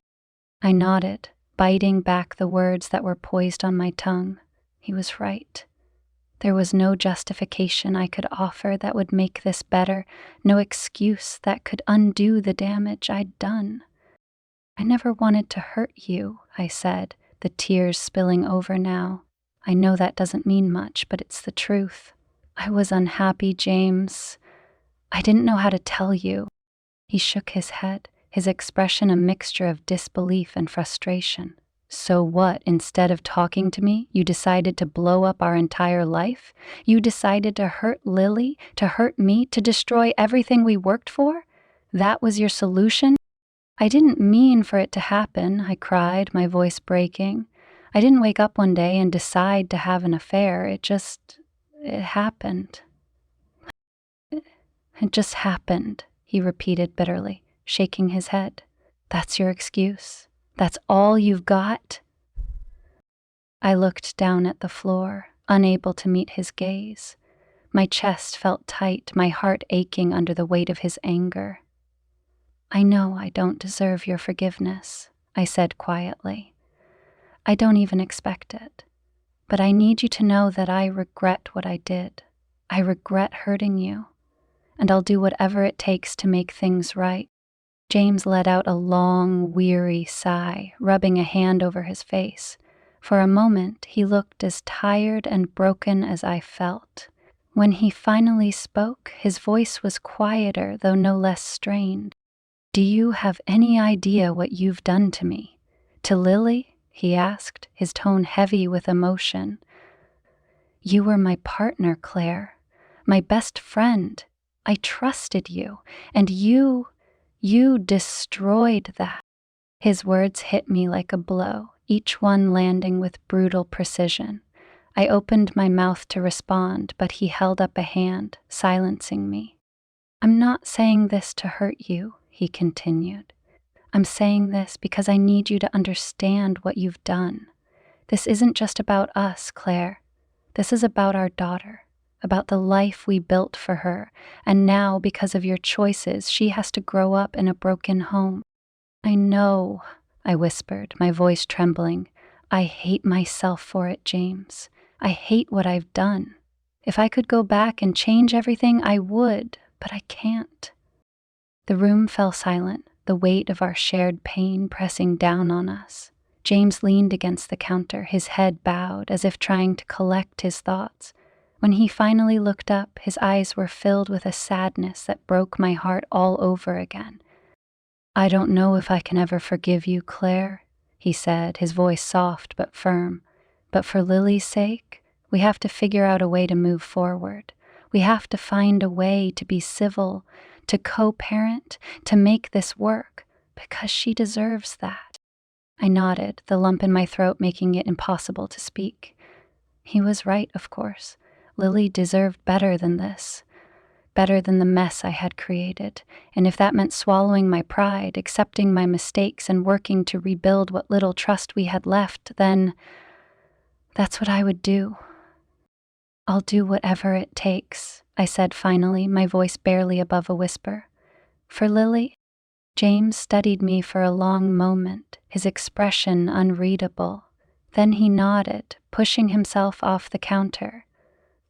I nodded, biting back the words that were poised on my tongue. He was right. There was no justification I could offer that would make this better, no excuse that could undo the damage I'd done. I never wanted to hurt you, I said, the tears spilling over now. I know that doesn't mean much, but it's the truth. I was unhappy, James. I didn't know how to tell you. He shook his head, his expression a mixture of disbelief and frustration. So what, instead of talking to me, you decided to blow up our entire life? You decided to hurt Lily, to hurt me, to destroy everything we worked for? That was your solution? I didn't mean for it to happen, I cried, my voice breaking. I didn't wake up one day and decide to have an affair. It happened. It just happened, he repeated bitterly, shaking his head. That's your excuse? That's all you've got? I looked down at the floor, unable to meet his gaze. My chest felt tight, my heart aching under the weight of his anger. I know I don't deserve your forgiveness, I said quietly. I don't even expect it. But I need you to know that I regret what I did. I regret hurting you. And I'll do whatever it takes to make things right. James let out a long, weary sigh, rubbing a hand over his face. For a moment, he looked as tired and broken as I felt. When he finally spoke, his voice was quieter, though no less strained. Do you have any idea what you've done to me? To Lily? He asked, his tone heavy with emotion. You were my partner, Claire. My best friend. I trusted you, and you destroyed that. His words hit me like a blow, each one landing with brutal precision. I opened my mouth to respond, but he held up a hand, silencing me. I'm not saying this to hurt you, he continued. I'm saying this because I need you to understand what you've done. This isn't just about us, Claire. This is about our daughter. About the life we built for her, and now, because of your choices, she has to grow up in a broken home. I know, I whispered, my voice trembling. I hate myself for it, James. I hate what I've done. If I could go back and change everything, I would, but I can't. The room fell silent, the weight of our shared pain pressing down on us. James leaned against the counter, his head bowed, as if trying to collect his thoughts. When he finally looked up, his eyes were filled with a sadness that broke my heart all over again. I don't know if I can ever forgive you, Claire, he said, his voice soft but firm. But for Lily's sake, we have to figure out a way to move forward. We have to find a way to be civil, to co-parent, to make this work, because she deserves that. I nodded, the lump in my throat making it impossible to speak. He was right, of course. Lily deserved better than this, better than the mess I had created, and if that meant swallowing my pride, accepting my mistakes, and working to rebuild what little trust we had left, then that's what I would do. I'll do whatever it takes, I said finally, my voice barely above a whisper. For Lily? James studied me for a long moment, his expression unreadable. Then he nodded, pushing himself off the counter.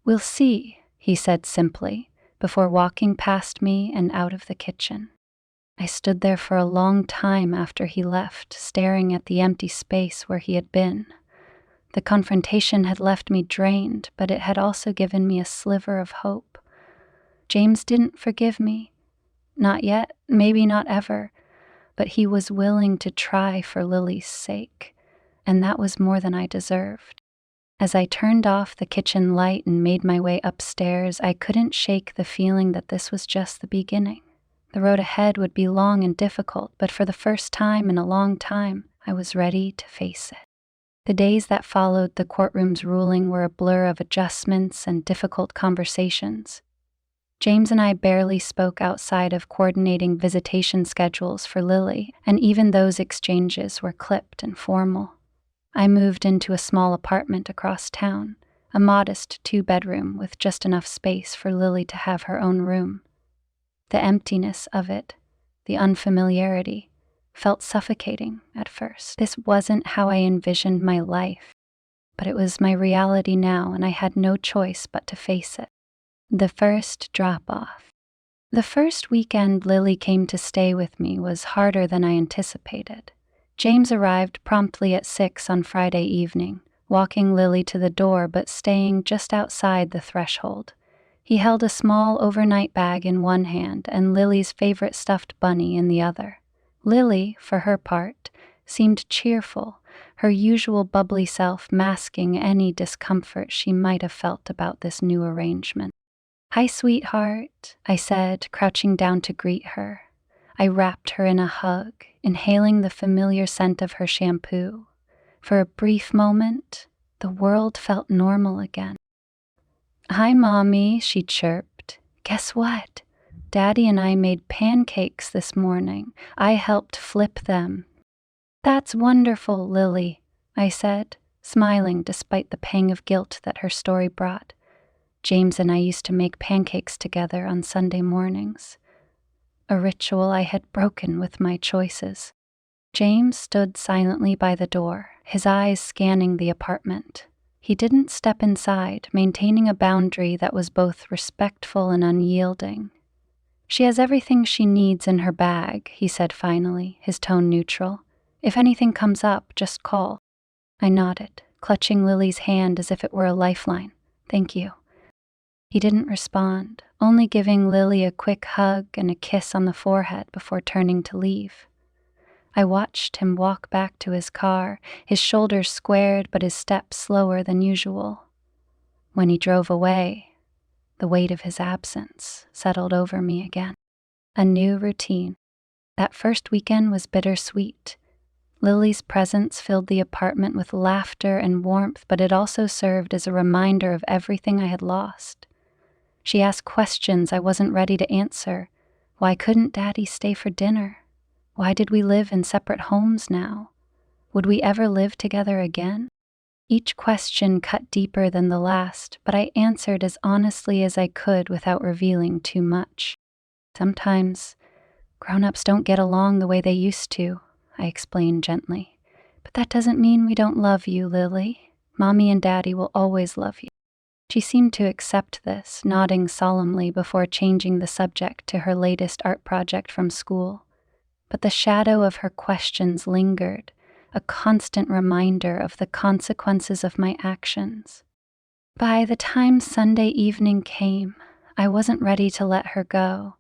We'll see, he said simply, before walking past me and out of the kitchen. I stood there for a long time after he left, staring at the empty space where he had been. The confrontation had left me drained, but it had also given me a sliver of hope. James didn't forgive me. Not yet, maybe not ever, but he was willing to try for Lily's sake, and that was more than I deserved. As I turned off the kitchen light and made my way upstairs, I couldn't shake the feeling that this was just the beginning. The road ahead would be long and difficult, but for the first time in a long time, I was ready to face it. The days that followed the courtroom's ruling were a blur of adjustments and difficult conversations. James and I barely spoke outside of coordinating visitation schedules for Lily, and even those exchanges were clipped and formal. I moved into a small apartment across town, a modest 2-bedroom with just enough space for Lily to have her own room. The emptiness of it, the unfamiliarity, felt suffocating at first. This wasn't how I envisioned my life, but it was my reality now, and I had no choice but to face it. The first drop-off. The first weekend Lily came to stay with me was harder than I anticipated. James arrived promptly at 6 on Friday evening, walking Lily to the door but staying just outside the threshold. He held a small overnight bag in one hand and Lily's favorite stuffed bunny in the other. Lily, for her part, seemed cheerful, her usual bubbly self masking any discomfort she might have felt about this new arrangement. "Hi, sweetheart," I said, crouching down to greet her. I wrapped her in a hug, inhaling the familiar scent of her shampoo. For a brief moment, the world felt normal again. "Hi, Mommy," she chirped. "Guess what? Daddy and I made pancakes this morning. I helped flip them." "That's wonderful, Lily," I said, smiling despite the pang of guilt that her story brought. James and I used to make pancakes together on Sunday mornings, a ritual I had broken with my choices. James stood silently by the door, his eyes scanning the apartment. He didn't step inside, maintaining a boundary that was both respectful and unyielding. "She has everything she needs in her bag," he said finally, his tone neutral. "If anything comes up, just call." I nodded, clutching Lily's hand as if it were a lifeline. "Thank you." He didn't respond, only giving Lily a quick hug and a kiss on the forehead before turning to leave. I watched him walk back to his car, his shoulders squared but his steps slower than usual. When he drove away, the weight of his absence settled over me again. A new routine. That first weekend was bittersweet. Lily's presence filled the apartment with laughter and warmth, but it also served as a reminder of everything I had lost. She asked questions I wasn't ready to answer. Why couldn't Daddy stay for dinner? Why did we live in separate homes now? Would we ever live together again? Each question cut deeper than the last, but I answered as honestly as I could without revealing too much. "Sometimes grown-ups don't get along the way they used to," I explained gently. "But that doesn't mean we don't love you, Lily. Mommy and Daddy will always love you." She seemed to accept this, nodding solemnly before changing the subject to her latest art project from school. But the shadow of her questions lingered, a constant reminder of the consequences of my actions. By the time Sunday evening came, I wasn't ready to let her go.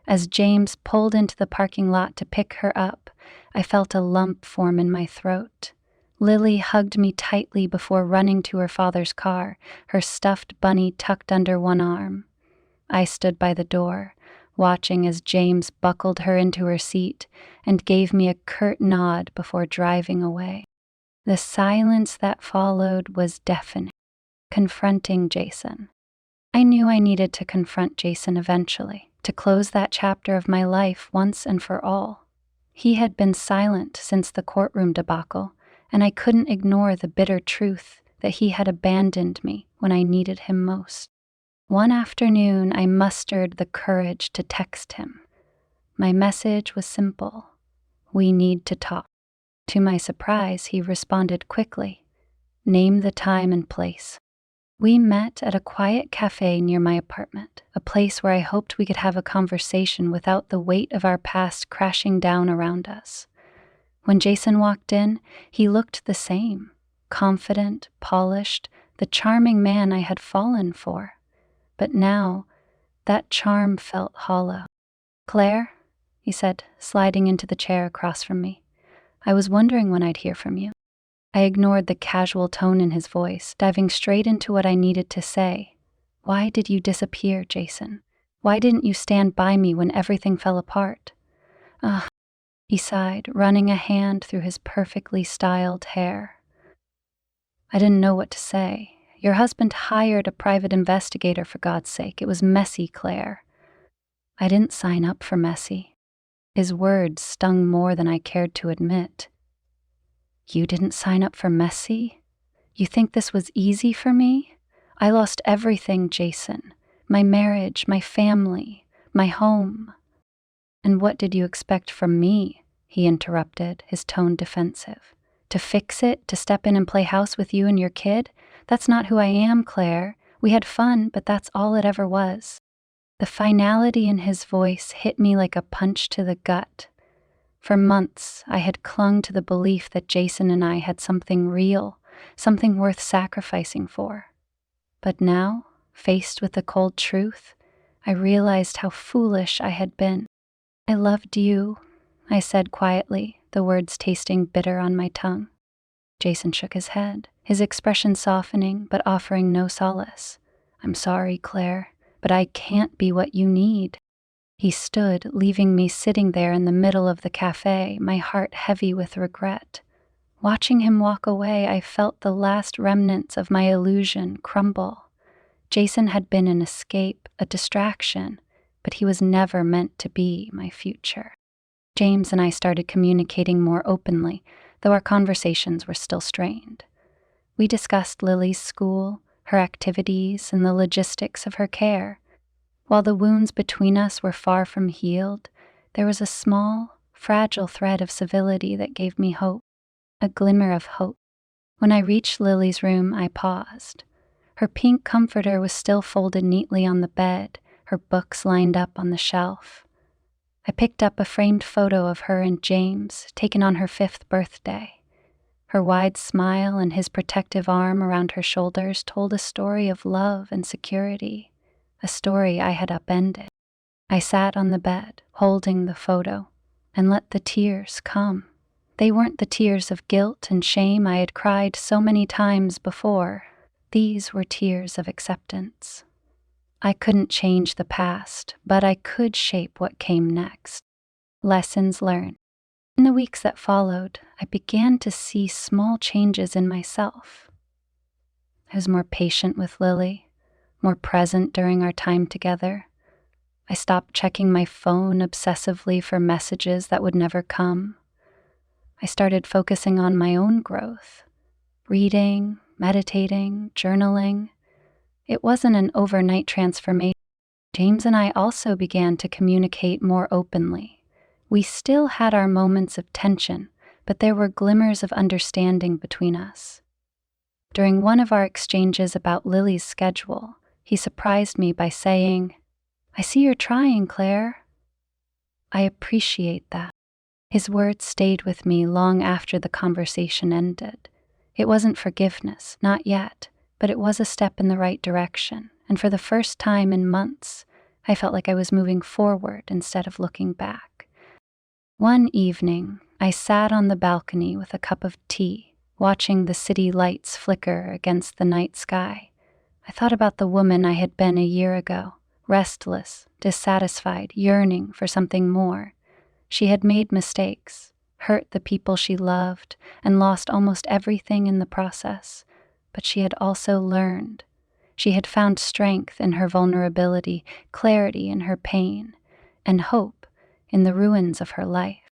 As James pulled into the parking lot to pick her up, I felt a lump form in my throat. Lily hugged me tightly before running to her father's car, her stuffed bunny tucked under one arm. I stood by the door, watching as James buckled her into her seat and gave me a curt nod before driving away. The silence that followed was deafening. Confronting Jason. I knew I needed to confront Jason eventually, to close that chapter of my life once and for all. He had been silent since the courtroom debacle, and I couldn't ignore the bitter truth that he had abandoned me when I needed him most. One afternoon, I mustered the courage to text him. My message was simple: "We need to talk." To my surprise, he responded quickly. "Name the time and place." We met at a quiet cafe near my apartment, a place where I hoped we could have a conversation without the weight of our past crashing down around us. When Jason walked in, he looked the same, confident, polished, the charming man I had fallen for. But now, that charm felt hollow. "Claire," he said, sliding into the chair across from me. "I was wondering when I'd hear from you." I ignored the casual tone in his voice, diving straight into what I needed to say. "Why did you disappear, Jason? Why didn't you stand by me when everything fell apart?" "Ugh," he sighed, running a hand through his perfectly styled hair. I didn't know what to say. "Your husband hired a private investigator, for God's sake. It was messy, Claire." I didn't sign up for messy. His words stung more than I cared to admit. "You didn't sign up for messy? You think this was easy for me? I lost everything, Jason. My marriage, my family, my home. And what did you expect from me? he interrupted, his tone defensive. To fix it, to step in and play house with you and your kid? That's not who I am, Claire. We had fun, but that's all it ever was. The finality in his voice hit me like a punch to the gut. For months, I had clung to the belief that Jason and I had something real, something worth sacrificing for. But now, faced with the cold truth, I realized how foolish I had been. I loved you, I said quietly, the words tasting bitter on my tongue. Jason shook his head, his expression softening but offering no solace. I'm sorry, Claire, but I can't be what you need. He stood, leaving me sitting there in the middle of the cafe, my heart heavy with regret. Watching him walk away, I felt the last remnants of my illusion crumble. Jason had been an escape, a distraction, but he was never meant to be my future. James and I started communicating more openly, though our conversations were still strained. We discussed Lily's school, her activities, and the logistics of her care. While the wounds between us were far from healed, there was a small, fragile thread of civility that gave me hope, a glimmer of hope. When I reached Lily's room, I paused. Her pink comforter was still folded neatly on the bed, her books lined up on the shelf. I picked up a framed photo of her and James, taken on her 5th birthday. Her wide smile and his protective arm around her shoulders told a story of love and security, a story I had upended. I sat on the bed, holding the photo, and let the tears come. They weren't the tears of guilt and shame I had cried so many times before. These were tears of acceptance. I couldn't change the past, but I could shape what came next. Lessons learned. In the weeks that followed, I began to see small changes in myself. I was more patient with Lily, more present during our time together. I stopped checking my phone obsessively for messages that would never come. I started focusing on my own growth, reading, meditating, journaling. It wasn't an overnight transformation. James and I also began to communicate more openly. We still had our moments of tension, but there were glimmers of understanding between us. During one of our exchanges about Lily's schedule, he surprised me by saying, "I see you're trying, Claire." I appreciate that. His words stayed with me long after the conversation ended. It wasn't forgiveness, not yet, but it was a step in the right direction, and for the first time in months, I felt like I was moving forward instead of looking back. One evening, I sat on the balcony with a cup of tea, watching the city lights flicker against the night sky. I thought about the woman I had been a year ago, restless, dissatisfied, yearning for something more. She had made mistakes, hurt the people she loved, and lost almost everything in the process. But she had also learned. She had found strength in her vulnerability, clarity in her pain, and hope in the ruins of her life.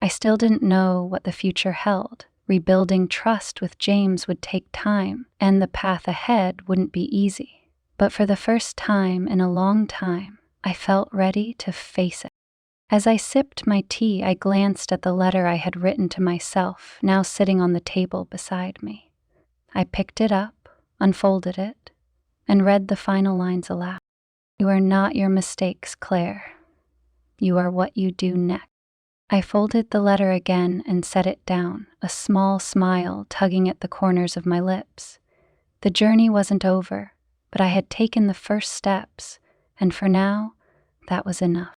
I still didn't know what the future held. Rebuilding trust with James would take time, and the path ahead wouldn't be easy. But for the first time in a long time, I felt ready to face it. As I sipped my tea, I glanced at the letter I had written to myself, now sitting on the table beside me. I picked it up, unfolded it, and read the final lines aloud. "You are not your mistakes, Claire. You are what you do next." I folded the letter again and set it down, a small smile tugging at the corners of my lips. The journey wasn't over, but I had taken the first steps, and for now, that was enough.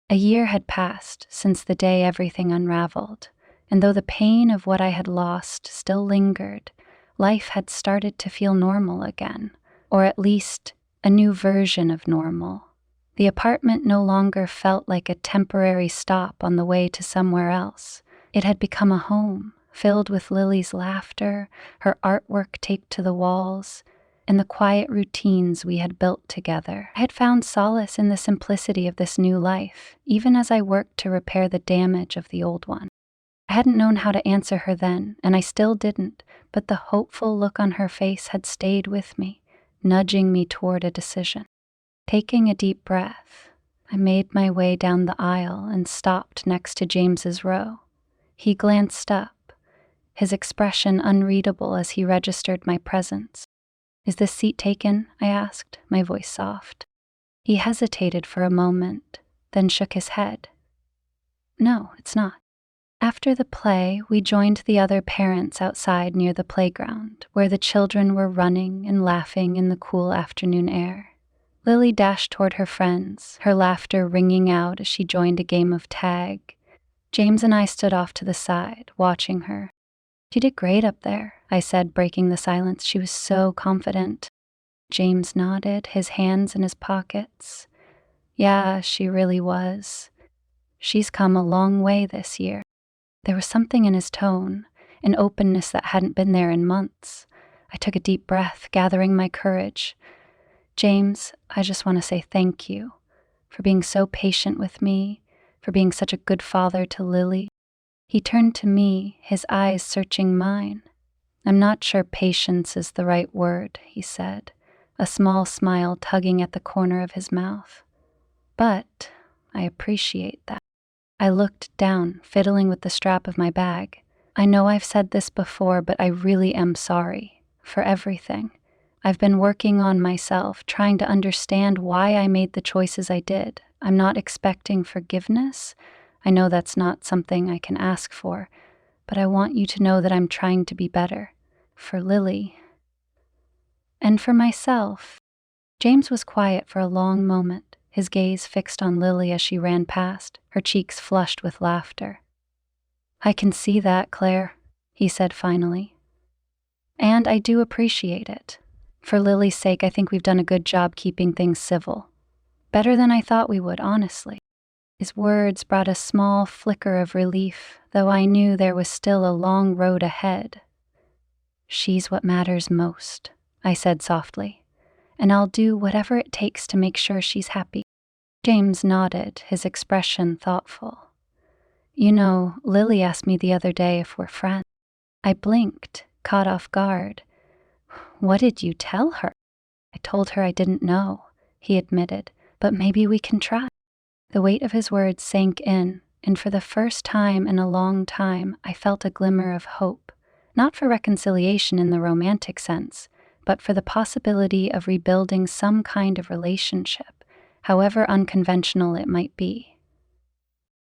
A year had passed since the day everything unraveled, and though the pain of what I had lost still lingered, life had started to feel normal again, or at least a new version of normal. The apartment no longer felt like a temporary stop on the way to somewhere else. It had become a home, filled with Lily's laughter, her artwork taped to the walls, and the quiet routines we had built together. I had found solace in the simplicity of this new life, even as I worked to repair the damage of the old one. I hadn't known how to answer her then, and I still didn't, but the hopeful look on her face had stayed with me, nudging me toward a decision. Taking a deep breath, I made my way down the aisle and stopped next to James's row. He glanced up, his expression unreadable as he registered my presence. "Is this seat taken?" I asked, my voice soft. He hesitated for a moment, then shook his head. "No, it's not." After the play, we joined the other parents outside near the playground, where the children were running and laughing in the cool afternoon air. Lily dashed toward her friends, her laughter ringing out as she joined a game of tag. James and I stood off to the side, watching her. "She did great up there," I said, breaking the silence. "She was so confident." James nodded, his hands in his pockets. "Yeah, she really was. She's come a long way this year." There was something in his tone, an openness that hadn't been there in months. I took a deep breath, gathering my courage. "James, I just want to say thank you for being so patient with me, for being such a good father to Lily." He turned to me, his eyes searching mine. "I'm not sure patience is the right word," he said, a small smile tugging at the corner of his mouth. "But I appreciate that." I looked down, fiddling with the strap of my bag. "I know I've said this before, but I really am sorry for everything. I've been working on myself, trying to understand why I made the choices I did. I'm not expecting forgiveness. I know that's not something I can ask for, but I want you to know that I'm trying to be better. For Lily. And for myself." James was quiet for a long moment, his gaze fixed on Lily as she ran past, her cheeks flushed with laughter. "I can see that, Claire," he said finally. "And I do appreciate it. For Lily's sake, I think we've done a good job keeping things civil. Better than I thought we would, honestly." His words brought a small flicker of relief, though I knew there was still a long road ahead. "She's what matters most," I said softly, "and I'll do whatever it takes to make sure she's happy." James nodded, his expression thoughtful. "You know, Lily asked me the other day if we're friends." I blinked, caught off guard. "What did you tell her?" "I told her I didn't know," he admitted, "but maybe we can try." The weight of his words sank in, and for the first time in a long time, I felt a glimmer of hope, not for reconciliation in the romantic sense, but for the possibility of rebuilding some kind of relationship, however unconventional it might be.